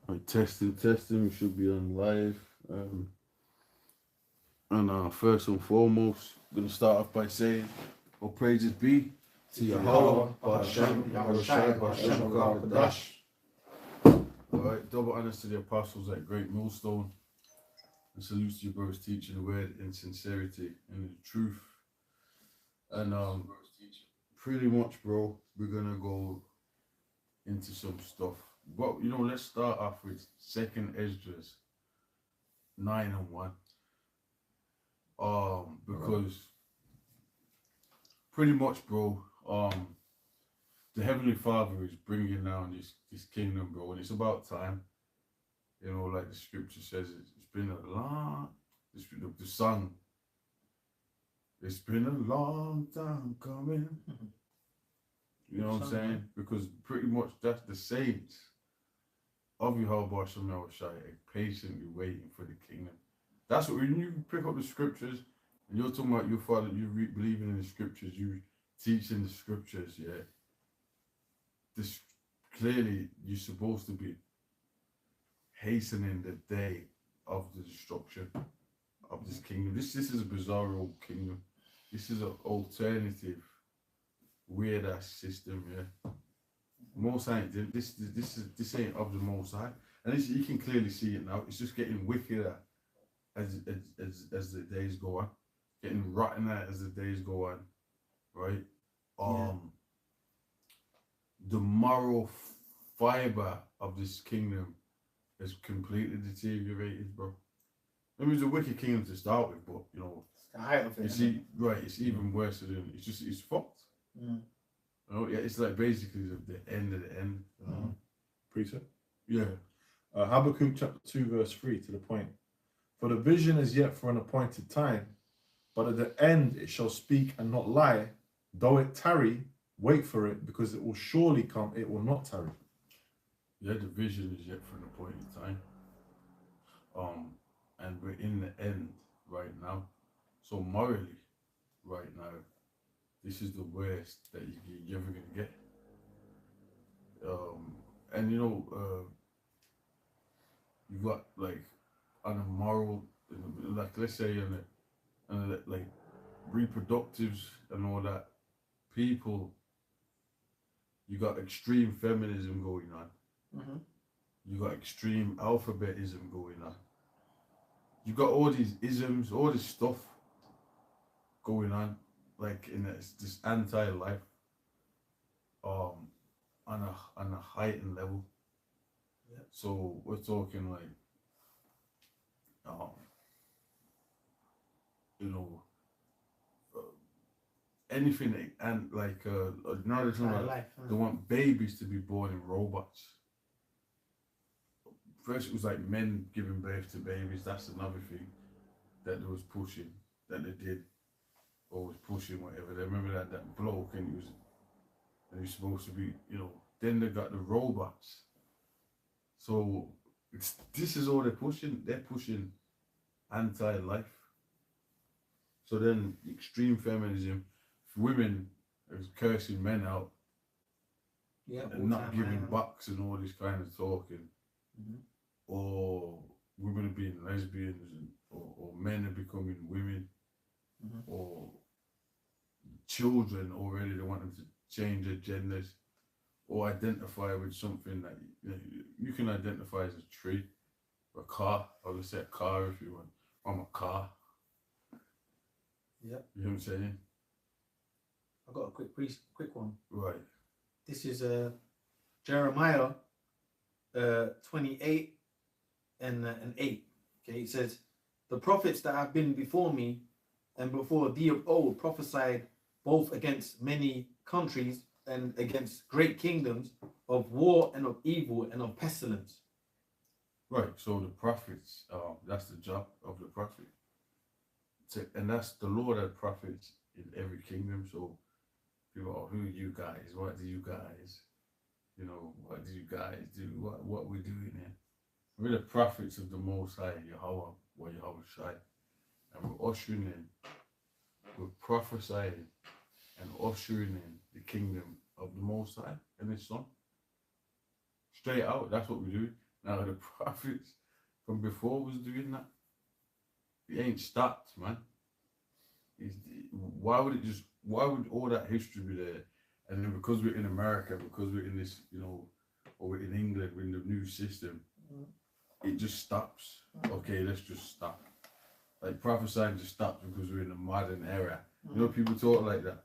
Right, testing. We should be on live. And first and foremost, I'm gonna start off by saying, "All praises be to Yahweh, Hashem, Yahushai, Hashem, Dash." All right, double honors to the apostles at Great Millstone, and salutes to your brothers teaching the word in sincerity and in truth. And pretty much, bro, we're gonna go into some stuff. But let's start off with Second Esdras 9:1. Because pretty much, bro, the Heavenly Father is bringing down this kingdom, bro, and it's about time. Like the scripture says, it's been a long, the song, it's been a long time coming. You know what I'm saying? Because pretty much that's the saints of Yahweh Hashem Yahushai patiently waiting for the kingdom. That's what, when you pick up the scriptures and you're talking about your father, you believing in the scriptures, you teaching the scriptures, yeah. This clearly you're supposed to be hastening the day of the destruction of this kingdom. This is a bizarre old kingdom. This is an alternative, weird ass system, yeah. Most ain't this ain't of the Most High, and you can clearly see it now. It's just getting wickeder as the days go on, getting rottener as the days go on, right? The moral fiber of this kingdom is completely deteriorated, bro. It was a wicked kingdom to start with, but it's the height of it. It's even worse than it's fucked. Yeah, it's like basically the end of the end. Precept? Yeah. Habakkuk chapter 2 verse 3 to the point. For the vision is yet for an appointed time, but at the end it shall speak and not lie. Though it tarry, wait for it, because it will surely come, it will not tarry. Yeah, the vision is yet for an appointed time. And we're in the end right now. So morally, right now, this is the worst that you're ever gonna get. And you got like on a moral, like let's say on a like reproductives and all that, people, you got extreme feminism going on. You got extreme alphabetism going on. You got all these isms, all this stuff going on, like in this anti-life, on a heightened level. Yeah. So we're talking like, anything, and like now they're talking about they want babies to be born in robots. First it was like men giving birth to babies. That's another thing that they was pushing, that they did, or was pushing whatever. They remember that bloke, and he was supposed to be, then they got the robots. So this is all they're pushing. They're pushing anti-life. So then extreme feminism, women is cursing men out, and not giving bucks and all this kind of talking, or women are being lesbians, or men are becoming women, or children already, they want them to change their genders or identify with something that you can identify as a tree, a car, or let's say a car if you want. I'm a car. Yep. You know what I'm saying? I got a quick one. Right. This is Jeremiah 28 and 8. Okay, it says, the prophets that have been before me and before thee of old prophesied both against many countries and against great kingdoms, of war and of evil and of pestilence. Right, so the prophets, that's the job of the prophet. And that's the Lord had prophets in every kingdom. So people, who are you guys? What do you guys, what do you guys do? What we're doing here? We're the prophets of the Most High, Yahweh, or Yahushai. And we're ushering in, we're prophesying and ushering in the kingdom of the Most High and His Son. Straight out, that's what we do. Now the prophets from before was doing that. It ain't stopped, man. Why would it just? Why would all that history be there? And then because we're in America, because we're in this, or we're in England, we're in the new system, it just stops. Okay, let's just stop. Like prophesying just stops because we're in a modern era. People talk like that.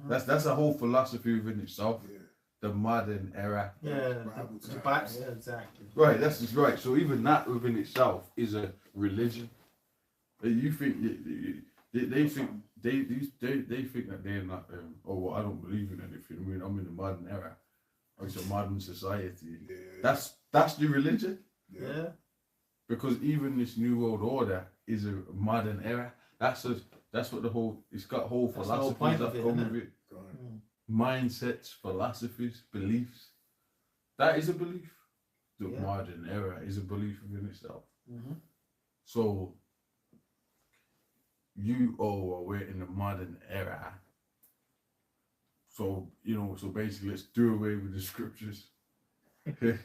That's a whole philosophy within itself. Yeah. The modern era. Yeah, exactly. Right, that's just right. So even that within itself is a religion. You think they think they think that they're not. Oh, well, I don't believe in anything. I mean, I'm in the modern era. It's a modern society. Yeah. That's the religion. Yeah. Because even this new world order is a modern era. That's what the whole. It's got whole philosophies that come with it. Mindsets, philosophies, beliefs. That is a belief. The modern era is a belief within itself. So we're in the modern era. So so basically, let's do away with the scriptures. That's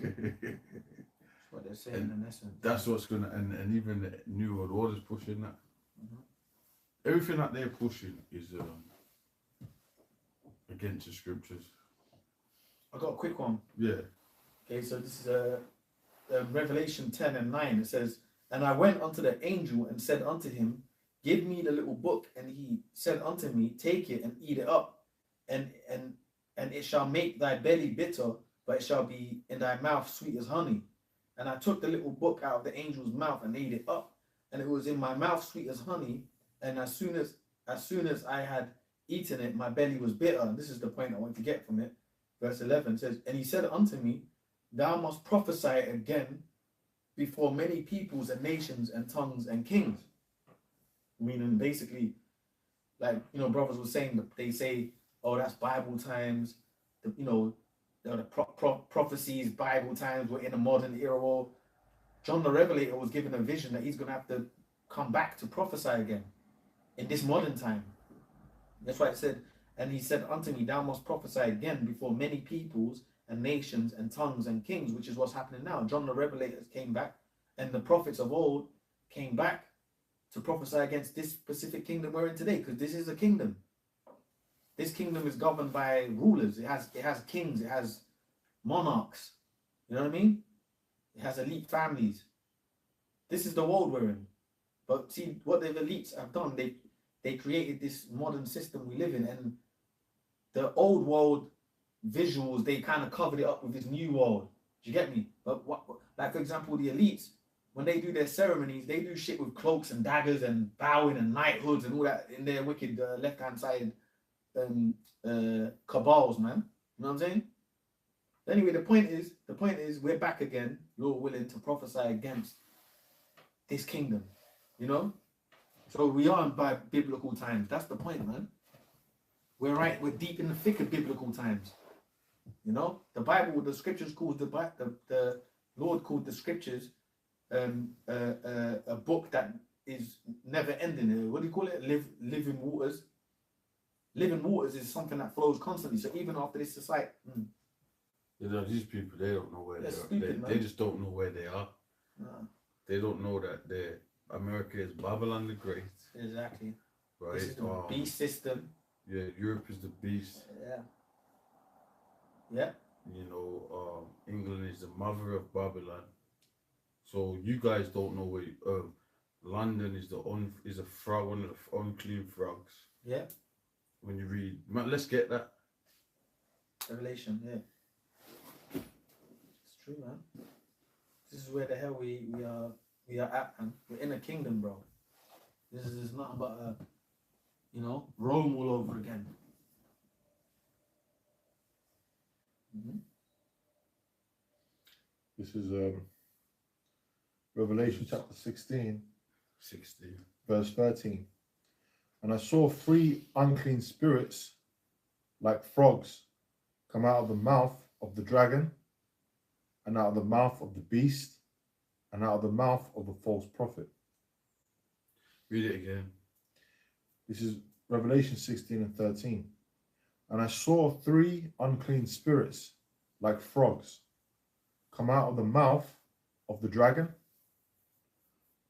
what they're saying in essence. That's what's gonna, and even the new world order's pushing that. Everything that they're pushing is against the scriptures. I got a quick one. Yeah. Okay, so this is Revelation 10:9. It says, "And I went unto the angel and said unto him, Give me the little book. And he said unto me, Take it and eat it up, and it shall make thy belly bitter, but it shall be in thy mouth sweet as honey. And I took the little book out of the angel's mouth and ate it up, and it was in my mouth sweet as honey. And as soon as I had eaten it, my belly was bitter." And this is the point I want to get from it. Verse 11 says, "And he said unto me, Thou must prophesy again before many peoples and nations and tongues and kings." Meaning basically, like, brothers were saying, that they say, oh, that's Bible times, the prophecies, Bible times, we're in a modern era. Well, John the Revelator was given a vision that he's going to have to come back to prophesy again in this modern time. That's why it said, "And he said unto me, Thou must prophesy again before many peoples and nations and tongues and kings," which is what's happening now. John the Revelator came back, and the prophets of old came back to prophesy against this specific kingdom we're in today, because this is a kingdom. This kingdom is governed by rulers. It has kings. It has monarchs. You know what I mean? It has elite families. This is the world we're in. But see what the elites have done. They created this modern system we live in, and the old world visuals, they kind of covered it up with this new world. Do you get me? But like for example, the elites, when they do their ceremonies, they do shit with cloaks and daggers and bowing and knighthoods and all that in their wicked left-hand side cabals, man. You know what I'm saying? Anyway, the point is we're back again. You're willing to prophesy against this kingdom, So we are by biblical times. That's the point, man. We're deep in the thick of biblical times. The Bible, the scriptures called the Lord called the scriptures a book that is never ending. What do you call it? Living waters. Living waters is something that flows constantly. So even after this society, these people, they don't know where they are. Stupid, they just don't know where they are. No. They don't know that America is Babylon the Great. Exactly. Right. This is the beast system. Yeah, Europe is the beast. Yeah. Yeah. England is the mother of Babylon. So you guys don't know where London is is a frog, one of the unclean frogs. Yeah. When you read, let's get that. Revelation, yeah. It's true, man. This is where the hell we are at, man. We're in a kingdom, bro. This is nothing but Rome all over again. This is Revelation chapter 16, 16. verse 13. "And I saw 3 unclean spirits like frogs come out of the mouth of the dragon, and out of the mouth of the beast, and out of the mouth of the false prophet." Read it again. This is Revelation 16 and 13. "And I saw 3 unclean spirits like frogs come out of the mouth of the dragon,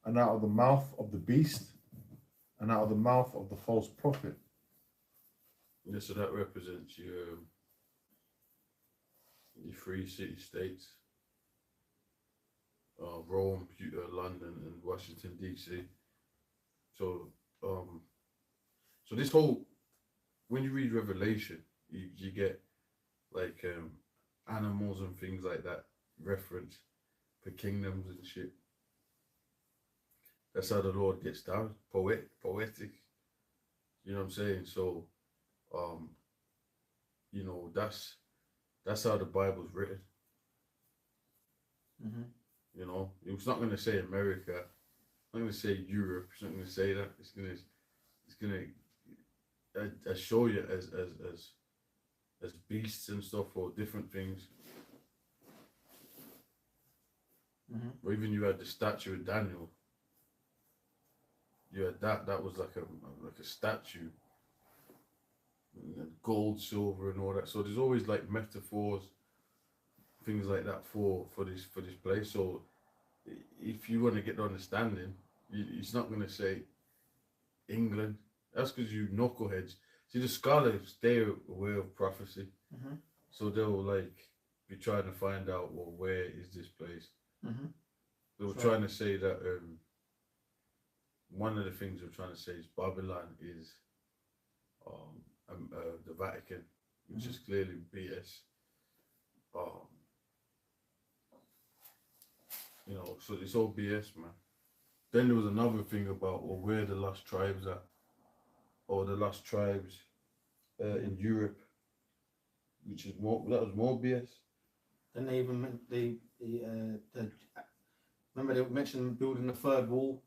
and out of the mouth of the beast, and out of the mouth of the false prophet. Yeah, so that represents your three city states, Rome, London, and Washington D.C. So, so this whole, when you read Revelation, you get like animals and things like that reference for kingdoms and shit. That's how the Lord gets down, poetic. You know what I'm saying? So, you know, that's how the Bible's written. Mm-hmm. You know, it's not going to say America, it's not going to say Europe. It's not going to say that. It's gonna show you as beasts and stuff or different things. Mm-hmm. Or even you had the statue of Daniel. You had that was like a statue, and gold, silver, and all that. So there's always like metaphors, things like that for this place. So if you want to get the understanding, it's not going to say England. That's because you knuckleheads. See, the scholars, they're aware of prophecy, Mm-hmm. so they'll like be trying to find out, well, where is this place? Mm-hmm. They were Sure. trying to say that one of the things they're trying to say is Babylon is the Vatican, which is clearly BS. You know, so it's all BS, man. Then there was another thing about, well, where the lost tribes at, or the lost tribes in Europe, which is that was more BS. Then they even remember they mentioned building the third wall,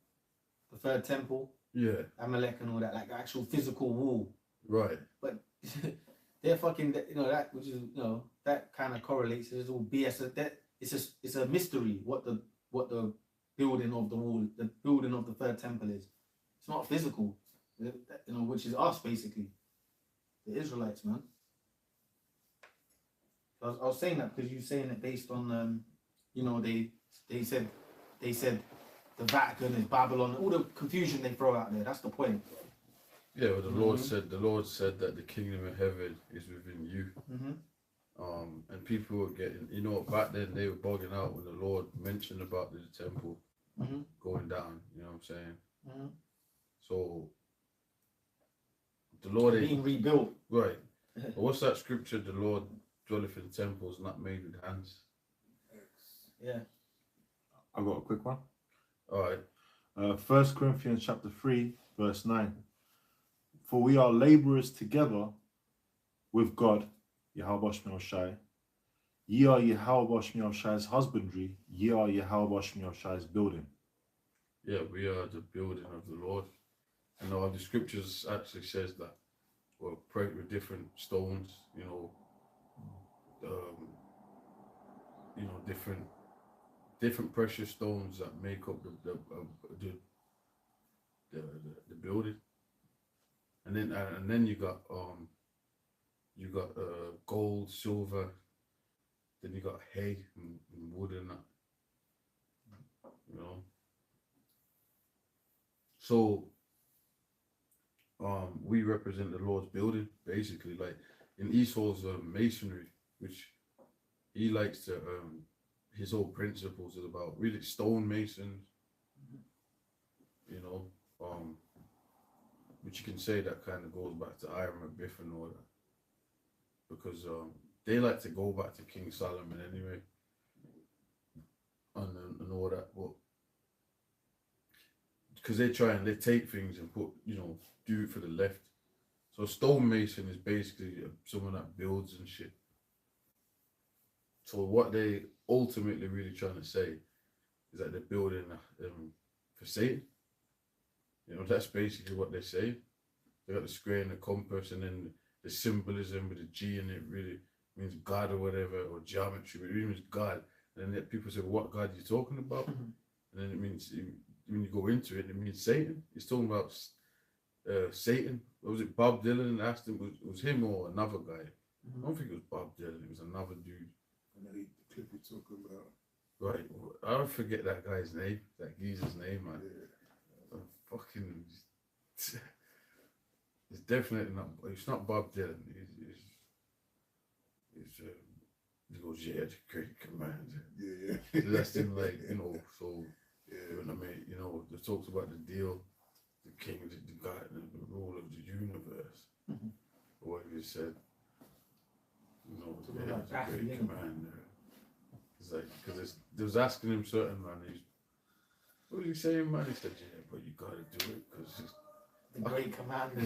the third temple, Yeah. Amalek and all that, like the actual physical wall. Right. But they're fucking, you know, that, which is, you know, that kind of correlates. It's all BS. That it's a mystery what the building of the wall, the building of the third temple is. It's not physical, you know, which is us basically, the Israelites, man. I was saying that because you're saying it based on, you know, they said the Vatican is Babylon, all the confusion they throw out there. That's the point. Yeah, well, the Lord said that the kingdom of heaven is within you. Mm-hmm. And people were getting, you know, back then they were bugging out when the Lord mentioned about the temple going down. You know what I'm saying? Mm-hmm. So the Lord being rebuilt. Right. But what's that scripture? The Lord dwelleth in temples not made with hands. Yeah. I've got a quick one. All right. 1 Corinthians chapter 3, verse 9. For we are laborers together with God, Yahweh Shemel Shai. Ye are Yahweh Shemel Shai's husbandry, ye are Yahweh Shemel Shai's building. Yeah, we are the building of the Lord. And all the scriptures actually says that we're pregnant with different stones, you know, different precious stones that make up the building. And then you got gold, silver, then you got hay and wood and that, you know. So we represent the Lord's building, basically, like in Esau's masonry, which he likes to his whole principles is about really stone masons, you know, which you can say that kind of goes back to Iron Biff and all that, because they like to go back to King Solomon anyway, and all that, but because they take things and put, you know, do it for the left. So stonemason is basically someone that builds and shit. So what they ultimately really trying to say is that they're building for Satan. You know, that's basically what they say. They got the square and the compass, and then the symbolism with the G in it really means God or whatever, or geometry, but it really means God. And then people say, what God are you talking about? And then it means, when you go into it, it means Satan. It's talking about Satan. Or was it Bob Dylan? Asked him, was him or another guy? I don't think it was Bob Dylan. It was another dude. I know the clip you're talking about. Right, I don't forget that guy's name, that geezer's name, man. Fucking, it's definitely not. It's not Bob Dylan. He goes, yeah, the great command. Yeah. So that's him, like, you know. So you know what I mean. You know, they talks about the deal, the king, the God, the rule of the universe. Or what he said. You know, yeah, the great command. It's like, because they was asking him certain, man. What are you saying, man? He said, yeah, but you gotta do it because it's The great commander.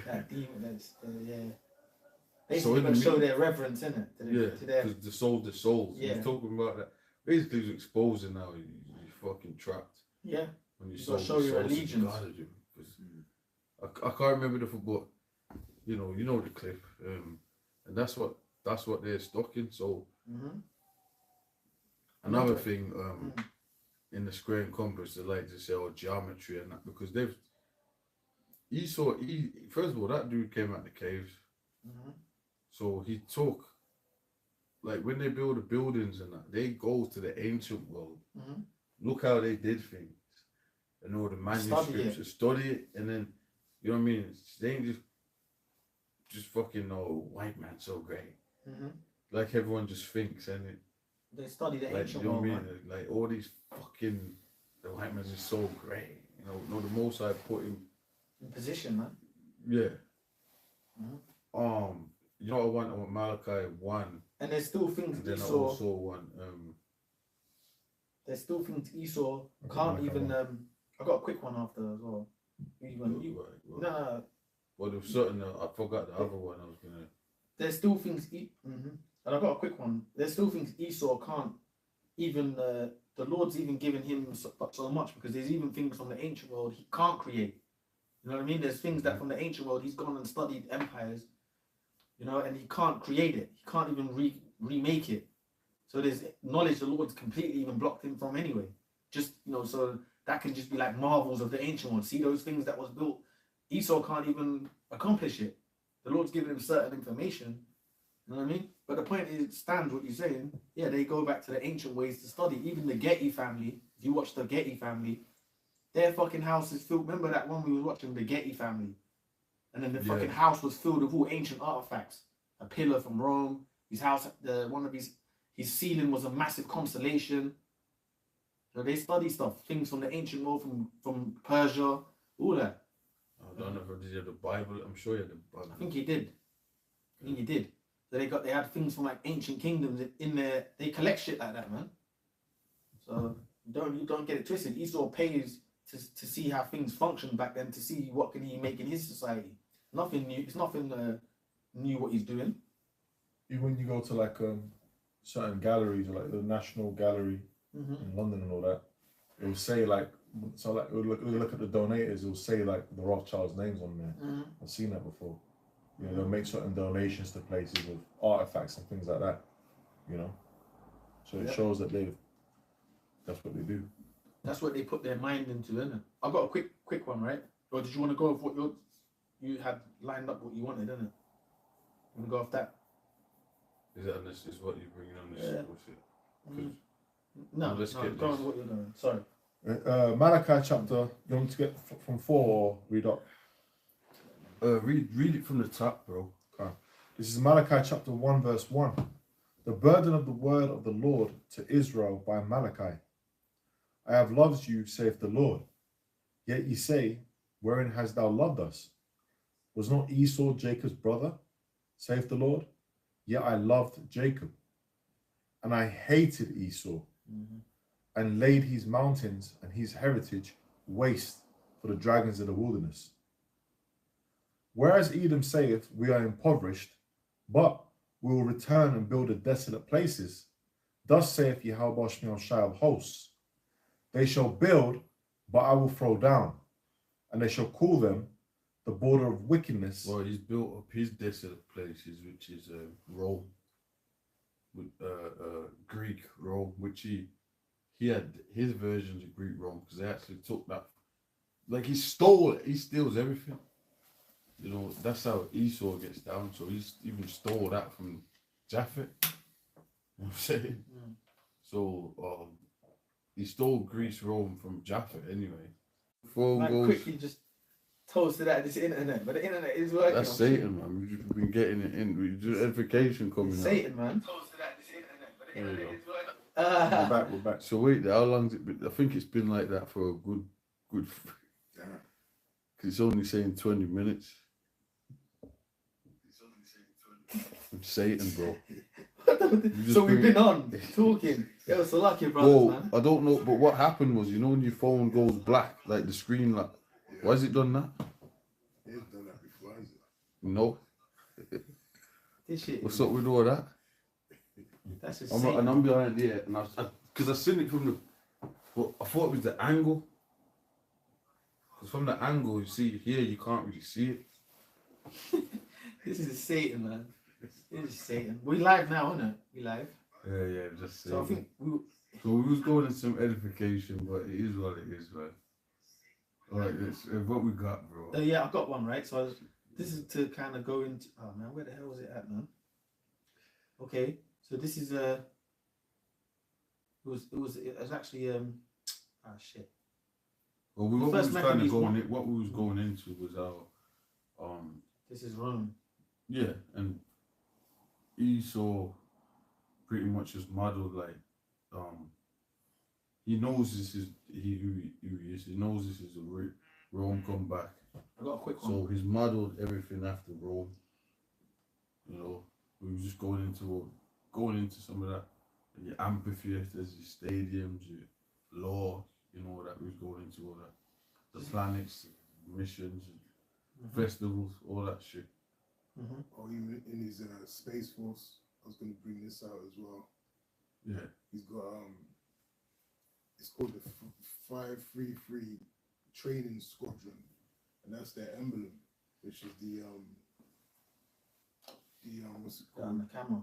That demon, that's, yeah. So Basically, in got to the show mean- their reverence, innit? yeah, To their, because the souls. Yeah. He's talking about that. Basically, he's exposing now. You're fucking trapped. yeah. When you You sold gotta show the your souls, allegiance. you gotta do. Because I can't remember the football. You know the clip, and that's what they're stuck in. So another thing, in the square and compass, they like to say, oh, geometry and that, because first of all, that dude came out the caves. So he took, like, when they build the buildings and that, they go to the ancient world. Look how they did things. And all the manuscripts, study it, and then, you know what I mean? They ain't just fucking, oh, white man so great. Like everyone just thinks, and they study the like, ancient you know world, what I mean? man. Like all these fucking, the white man is so great. You know, no, the most I put him In position, man. Yeah. You know, I want Malachi 1. And there's still things And then I Esau. also want There's still things Esau Okay, can't Malachi even. 1. I got a quick one after as well. No. Well, there was certain. I forgot the other one. I was gonna. There's still things. And I got a quick one. There's still things Esau can't even. The Lord's even given him so much, because there's even things from the ancient world he can't create. You know what I mean? There's things that from the ancient world he's gone and studied empires, you know, and he can't create it. He can't even remake it. So there's knowledge the Lord's completely even blocked him from anyway. Just, you know, so that can just be like marvels of the ancient world. See those things that was built. Esau can't even accomplish it. The Lord's given him certain information. You know what I mean? But the point is, stands what you're saying. Yeah, they go back to the ancient ways to study. Even the Getty family, if you watch the Getty family, their fucking house is filled. Remember that one we were watching, the Getty family? And then the fucking house was filled with all ancient artifacts. A pillar from Rome. His house, his ceiling was a massive constellation. So they study stuff, things from the ancient world, from Persia, all that. I don't know if he had the Bible. I'm sure he had the Bible. I think he did. So they had things from like ancient kingdoms in there. They collect shit like that, man. So you don't get it twisted. Esau pays to see how things function back then, to see what can he make in his society. Nothing new. It's nothing new what he's doing. Even when you go to like certain galleries, like the National Gallery in London and all that, it will say like, so like we'll look at the donators, it will say like the Rothschilds' names on there. I've seen that before. You know, they'll make certain donations to places with artifacts and things like that. You know, so it shows that that's what they do. That's what they put their mind into, isn't it? I've got a quick one, right? Or did you want to go with what you had lined up, what you wanted, didn't it? You want to go off that? Is that this is what you're bringing on this? Yeah. No, let's go get on this. with what you're doing. Sorry. Malachi chapter, you want to get from 4 or read up? Read it from the top, bro. Okay. This is Malachi chapter 1 verse 1. The burden of the word of the Lord to Israel by Malachi. I have loved you, saith the Lord. Yet ye say, wherein hast thou loved us? Was not Esau Jacob's brother, saith the Lord? Yet I loved Jacob, and I hated Esau, and laid his mountains and his heritage waste for the dragons of the wilderness. Whereas Edom saith, we are impoverished, but we will return and build the desolate places. Thus saith Yahweh Shai of hosts, they shall build, but I will throw down, and they shall call them the border of wickedness. Well, he's built up his desolate places, which is Rome, with Greek Rome, which he had his versions of Greek Rome, because they actually took that, like he stole it. He steals everything. You know, that's how Esau gets down. So he's even stole that from Japhet. You know what I'm saying? So he stole Greece, Rome from Jaffa anyway. Phone Man, goes. quickly just toasted out this internet, but the internet is working. That's Satan, man. We've just been getting it in. We do edification coming out. Satan, man. There we go. We're back. We're back. So wait, how long's it been? I think it's been like that for a good. Because it's only saying 20 minutes. Satan, bro. So we've been on talking. It was so lucky, brothers, man. I don't know, but what happened was, you know, when your phone goes black, like the screen, like, why has it done that? It's done that before, has it? No. This shit. What's up with all that? That's just I'm behind here, and because I seen it from the, but I thought it was the angle. Because from the angle, you see here, you can't really see it. This is Satan, man. This is Satan. We live now, isn't it? We live. Yeah, just So I think So we was going into some edification, but it is what it is, man. Alright, this what we got, bro. yeah, I got one, right? So this is to kind of go into. Oh man, where the hell was it at, man? Okay, so this is it was actually shit. Well, what we was going into was our This is Rome. Yeah, and Esau pretty much is modeled like he knows this is who he is. He knows this is Rome come back. I got a quick one. So he's modeled everything after Rome. You know, we was just going into some of that. Your amphitheaters, your stadiums, your law, you know, that we was going into all that. The planets, missions, festivals, all that shit. Mm-hmm. Oh, even in his Space Force, I was going to bring this out as well. Yeah. He's got, it's called the 533 Training Squadron, and that's their emblem, which is the what's it called? On the camera.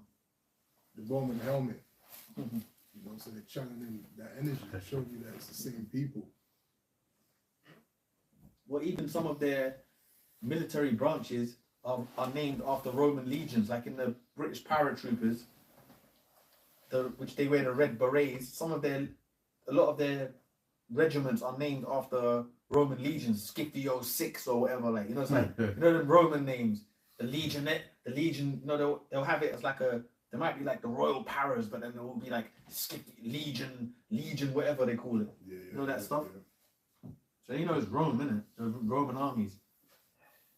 The Roman helmet. Mm-hmm. You know, so they're channeling that energy, showing you that it's the same people. Well, even some of their military branches are named after Roman legions, like in the British paratroopers, which they wear the red berets. A lot of their regiments are named after Roman legions, Scipio 6 or whatever. Like, you know, it's like you know the Roman names, the Legion. You know, they'll have it as like there might be like the Royal Paras, but then there will be like Legion, whatever they call it. Yeah, You know that stuff. Yeah. So you know it's Rome, isn't it? The Roman armies.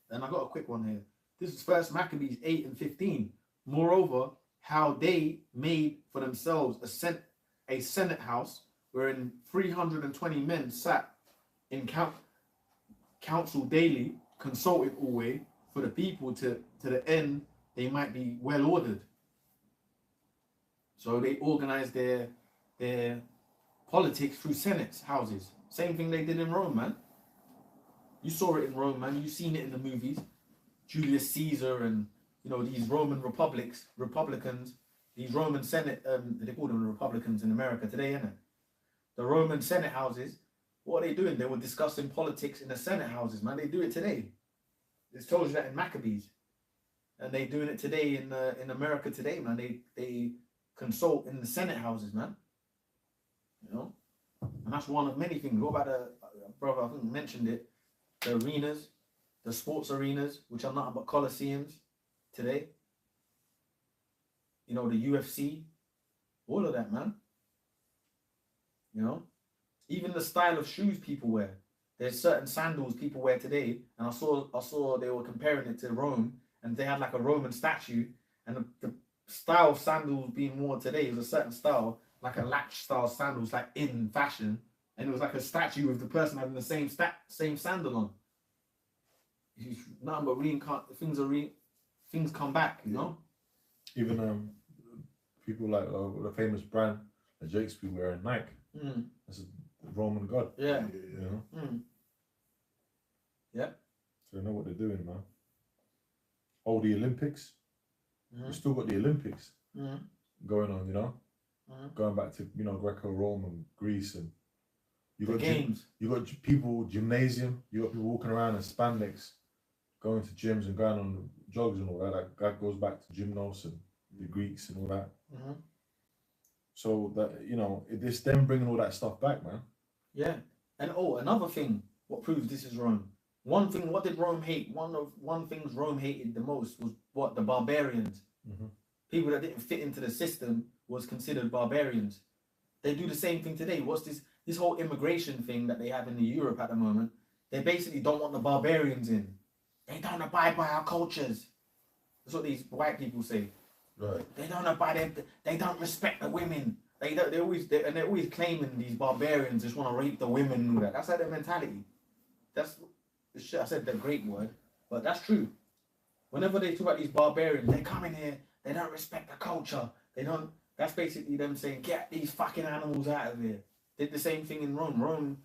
And I got a quick one here. This is First Maccabees 8 and 15. Moreover, how they made for themselves a senate house wherein 320 men sat in council daily, consulted always for the people to the end they might be well ordered. So they organized their politics through senates houses. Same thing they did in Rome, man. You saw it in Rome, man. You've seen it in the movies. Julius Caesar and, you know, these Roman Republicans, these Roman Senate, they call them the Republicans in America today, innit? The Roman Senate houses, what are they doing? They were discussing politics in the Senate houses, man. They do it today. It's told you that in Maccabees. And they doing it today in America today, man. They consult in the Senate houses, man. You know? And that's one of many things. What about brother, I think you mentioned it, the arenas, the sports arenas, which are nothing but coliseums today. You know, the UFC, all of that, man. You know, even the style of shoes people wear. There's certain sandals people wear today, and I saw they were comparing it to Rome, and they had like a Roman statue, and the style of sandals being worn today was a certain style, like a latch style sandals, like in fashion, and it was like a statue of the person having the same sandal on. Nothing but things come back, you know. Even people like the famous brand that Jake's been wearing, Nike. That's a Roman god. Yeah. You know. Yeah. So they know what they're doing, man. Oh, the Olympics. We still got the Olympics going on, you know. Going back to, you know, Greco-Rome and Greece, and you got games. You got people gymnasium. You got people walking around in spandex, going to gyms and going on jogs and all that. That goes back to gymnos and the Greeks and all that. So that it's them bringing all that stuff back, man. Yeah. And another thing, what proves this is Rome. One thing, what did Rome hate? One things Rome hated the most was what? The barbarians. Mhm. People that didn't fit into the system was considered barbarians. They do the same thing today. What's this whole immigration thing that they have in Europe at the moment? They basically don't want the barbarians in. They don't abide by our cultures. That's what these white people say. Right. They don't abide. They don't respect the women. They're always claiming these barbarians just want to rape the women and all that. That's like their mentality. That's the shit. I said the great word, but that's true. Whenever they talk about these barbarians, they come in here. They don't respect the culture. They don't. That's basically them saying, "Get these fucking animals out of here." Did the same thing in Rome. Rome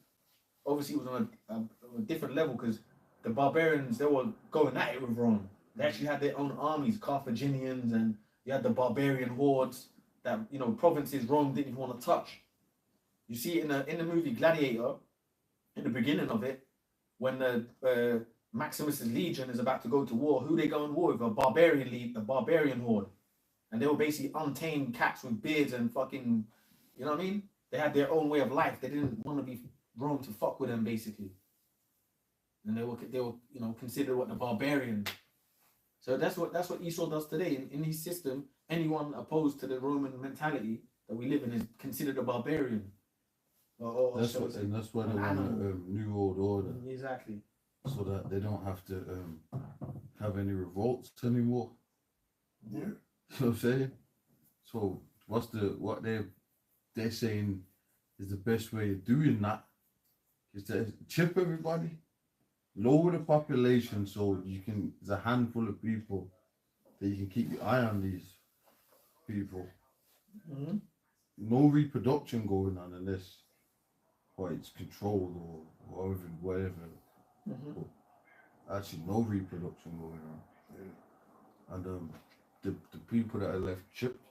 obviously was on a different level because the barbarians, they were going at it with Rome. They actually had their own armies, Carthaginians, and you had the barbarian hordes that provinces Rome didn't even want to touch. You see it in the movie Gladiator, in the beginning of it, when the Maximus's legion is about to go to war. Who they go in war with? A barbarian horde, and they were basically untamed cats with beards and fucking, you know what I mean? They had their own way of life. They didn't want to be Rome to fuck with them, basically. And they were considered what, the barbarians. So that's what Esau does today. In his system, anyone opposed to the Roman mentality that we live in is considered a barbarian. That's why they want a new world order. Exactly. So that they don't have to have any revolts anymore. Yeah. You know what I'm saying? So what they're saying is the best way of doing that is to chip everybody, lower the population so there's a handful of people that you can keep your eye on these people. Mm-hmm. No reproduction going on unless it's controlled or whatever. Mm-hmm. Actually, no reproduction going on. Yeah. And the people that are left chipped.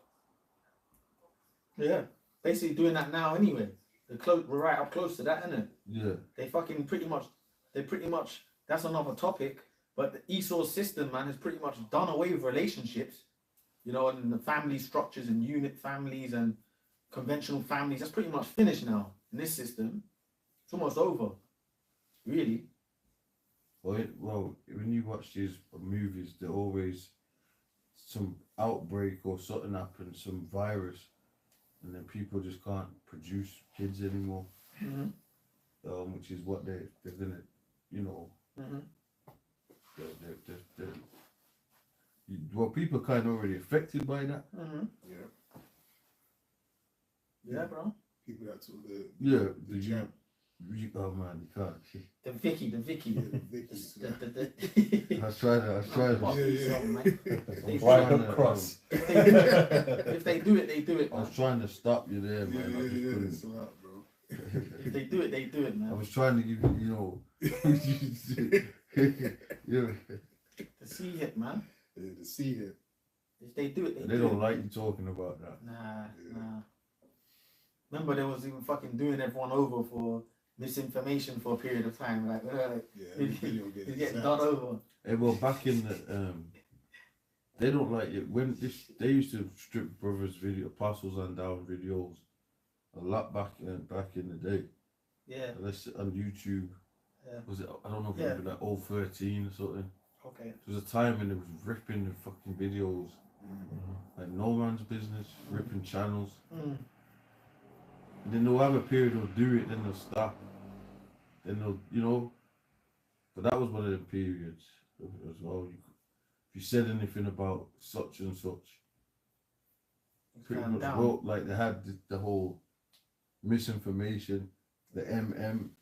Yeah, basically doing that now anyway. We're right up close to that, isn't it? Yeah. They pretty much. That's another topic. But the Esau's system, man, has pretty much done away with relationships. And the family structures and unit families and conventional families. That's pretty much finished now in this system. It's almost over, really. Well, when you watch these movies, there always some outbreak or something happens, some virus, and then people just can't produce kids anymore. Mm-hmm. Which is what they're gonna, Mm-hmm. Well, people are kind of already affected by that. Mm-hmm. Yeah. Yeah, bro. People that took the champ. Oh man, you can't. The Vicky. Yeah, the I was trying to. Right across. If they do it, they do it. I Man. was trying to stop you there, man. Yeah, it's a lot, bro. If they do it, they do it, man. I was trying to give you, The sea hit, man. Yeah, the sea hit. If they do it, They don't like you talking about that. Nah. Remember, they was even fucking doing everyone over for misinformation for a period of time. Like, it's getting done over. Hey, well, back in the they don't like it when they used to strip brothers apostles and down videos a lot back in the day. Yeah. Unless on YouTube. Yeah. Was it? I don't know if it was like 013 or something. Okay. There was a time when it was ripping the fucking videos, like no man's business, ripping channels. Mm. And then they'll have a period they'll do it, then they'll stop. Then they'll, but that was one of the periods as well. If you said anything about such and such, pretty much, well, like they had the whole misinformation, the MM,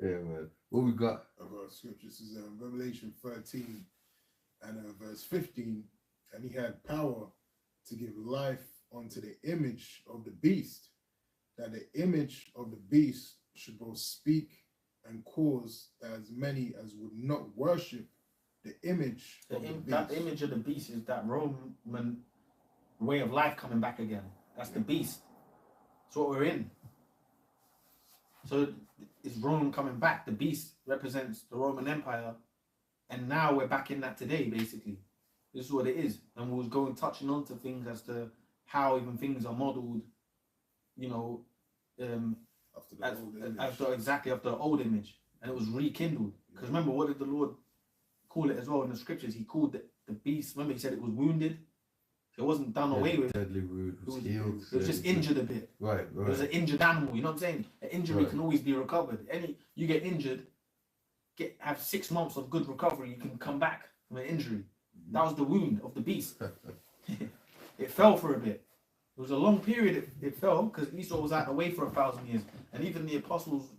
Yeah, man. What we got? I've got scriptures. This is Revelation 13 and verse 15. And he had power to give life unto the image of the beast, that the image of the beast should both speak and cause as many as would not worship the image of the beast. That image of the beast is that Roman way of life coming back again. That's the beast. That's what we're in. So it's Rome coming back. The beast represents the Roman Empire. And now we're back in that today, basically. This is what it is, and we was going touching on to things as to how even things are modelled, you know, After the old image. after the old image, and it was rekindled. Because remember, what did the Lord call it as well in the scriptures? He called the beast. Remember, he said it was wounded. So it wasn't done away with. Deadly wound was healed. It was just injured a bit. Right. It was an injured animal. You know what I'm saying? An injury can always be recovered. You get injured, have 6 months of good recovery. You can come back from an injury. That was the wound of the beast. It fell for a bit. It was a long period. It fell because Esau was out of the way for 1,000 years, and even the apostles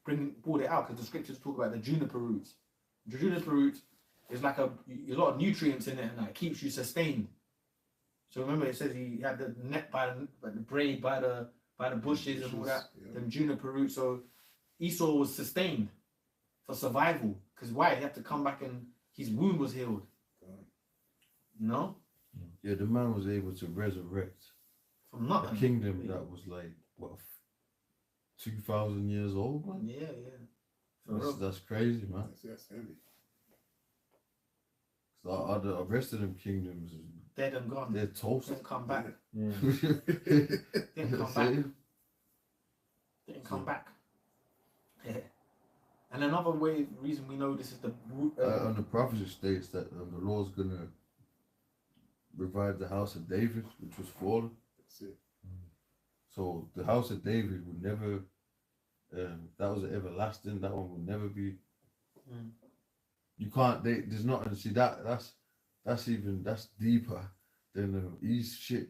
brought it out because the scriptures talk about the juniper roots. The juniper root is like a lot of nutrients in it, and that keeps you sustained. So remember, it says he had the net by the braid by the bushes and all that. Them juniper roots. So Esau was sustained for survival because why? He had to come back and his wound was healed. No. Yeah, the man was able to resurrect from nothing. A kingdom that was like what 2,000 years old, man. Yeah. That's crazy, man. That's heavy. So the rest of them kingdoms dead and gone. They're toast. Didn't come back. Yeah. Didn't come back. Didn't come back. Yeah. And another reason we know this is the and the prophecy states that the Lord's gonna revive the house of David, which was fallen. That's it. So the house of David would never. That was everlasting. That one will never be. You can't. There's not. See that's deeper than East shit.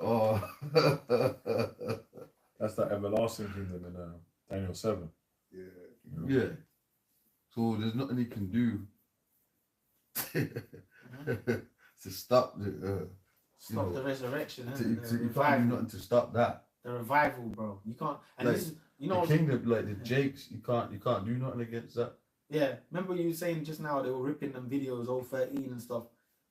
Oh. That's that everlasting kingdom in Daniel 7. Yeah. So there's nothing he can do to stop the the resurrection. You can't do nothing to stop that. The revival, bro. You can't. And like, this is, you know, the kingdom, like the Jakes, you can't do nothing against that. Yeah. Remember you saying just now they were ripping them videos, 013 and stuff.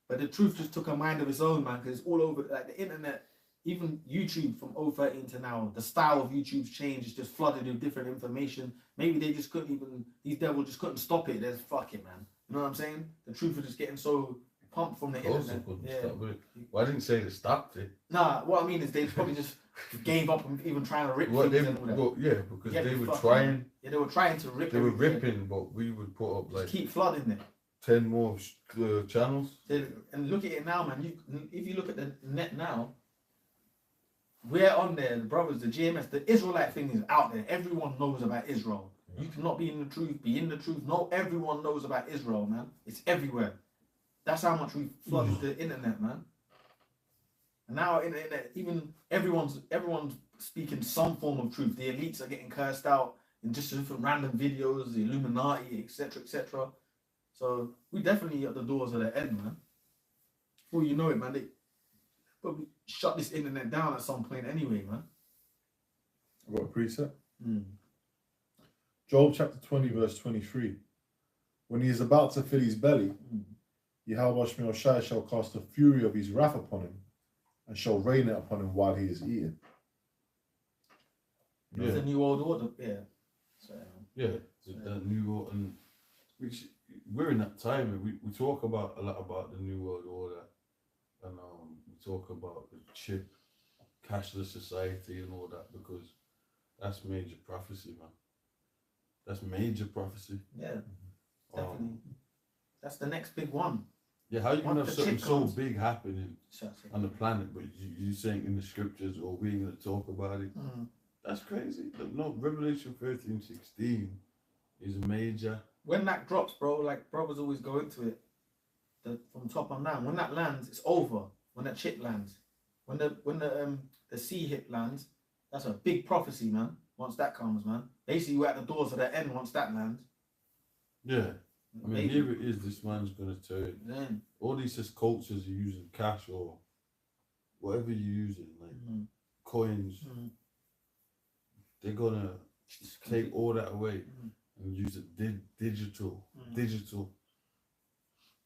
But the truth just took a mind of its own, man, because it's all over, like the internet, even YouTube from 013 to now, the style of YouTube's changed. It's just flooded with different information. Maybe they just couldn't even, these devils just couldn't stop it. There's fuck it, man. You know what I'm saying? The truth is just getting so pumped from the internet. Well, I didn't say they stopped it. Nah, what I mean is they probably just gave up on even trying to rip things and all that. Well, yeah, because they were trying. Yeah, they were trying to rip. They were ripping, but we would put up like just keep flooding it. 10 more channels. And look at it now, man. If you look at the net now, we're on there. The brothers, the GMS, the Israelite thing is out there. Everyone knows about Israel. You cannot be in the truth, be in the truth. No, everyone knows about Israel, man. It's everywhere. That's how much we flooded the internet, man. And now in the internet, even everyone's speaking some form of truth. The elites are getting cursed out in just different random videos, the Illuminati, etc., etc. So we definitely at the doors of the end, man. Before you know it, man, they probably shut this internet down at some point anyway, man. I've got a precept. Job chapter 20, verse 23. When he is about to fill his belly, Yahweh Shai shall cast the fury of his wrath upon him, and shall rain it upon him while he is eating. Yeah. It's a new world order, yeah. So, the new world, and we're in that time, and we talk about a lot about the new world order, and we talk about the chip, cashless society, and all that, because that's major prophecy, man. That's major prophecy. Yeah, definitely. That's the next big one. Yeah, how you gonna have something so big happening on the planet, but you saying in the scriptures, or we ain't gonna talk about it? That's crazy. No, Revelation 13:16 is major. When that drops, bro, like brothers always go into it, from top on down. When that lands, it's over. When that chip lands, when the sea hit lands, that's a big prophecy, man. Once that comes, man, basically we're at the doors of the end once that lands. Yeah. I mean, here it is, this man's going to turn. Yeah. All these cultures are using cash or whatever you're using, like coins. They're going to take all that away and use it digital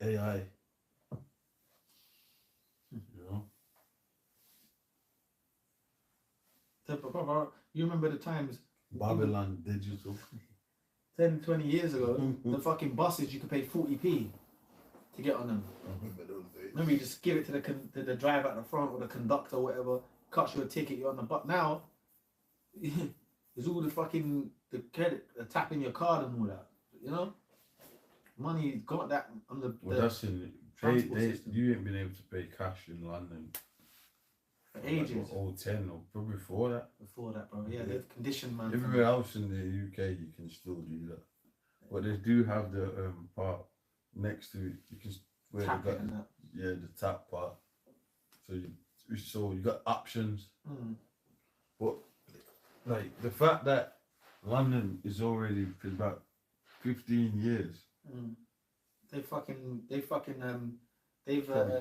AI. You know? You remember the times Babylon Digital. 10, 20 years ago, the fucking buses you could pay 40p to get on them. I remember those days. Remember, you just give it to the driver at the front or the conductor or whatever, cuts you a ticket, you're on the bus. Now, it's all the credit, tapping your card and all that. You know? Money got that on the. Well, that's in transport system. you ain't been able to pay cash in London For ages. Like, 10 or probably before that. Before that, bro. Yeah, they've conditioned, man. Everywhere else in the UK, you can still do that. But they do have the part next to it. You can where Tap they it got and that. the tap part. So you got options. But like the fact that London is already for about 15 years. They've Probably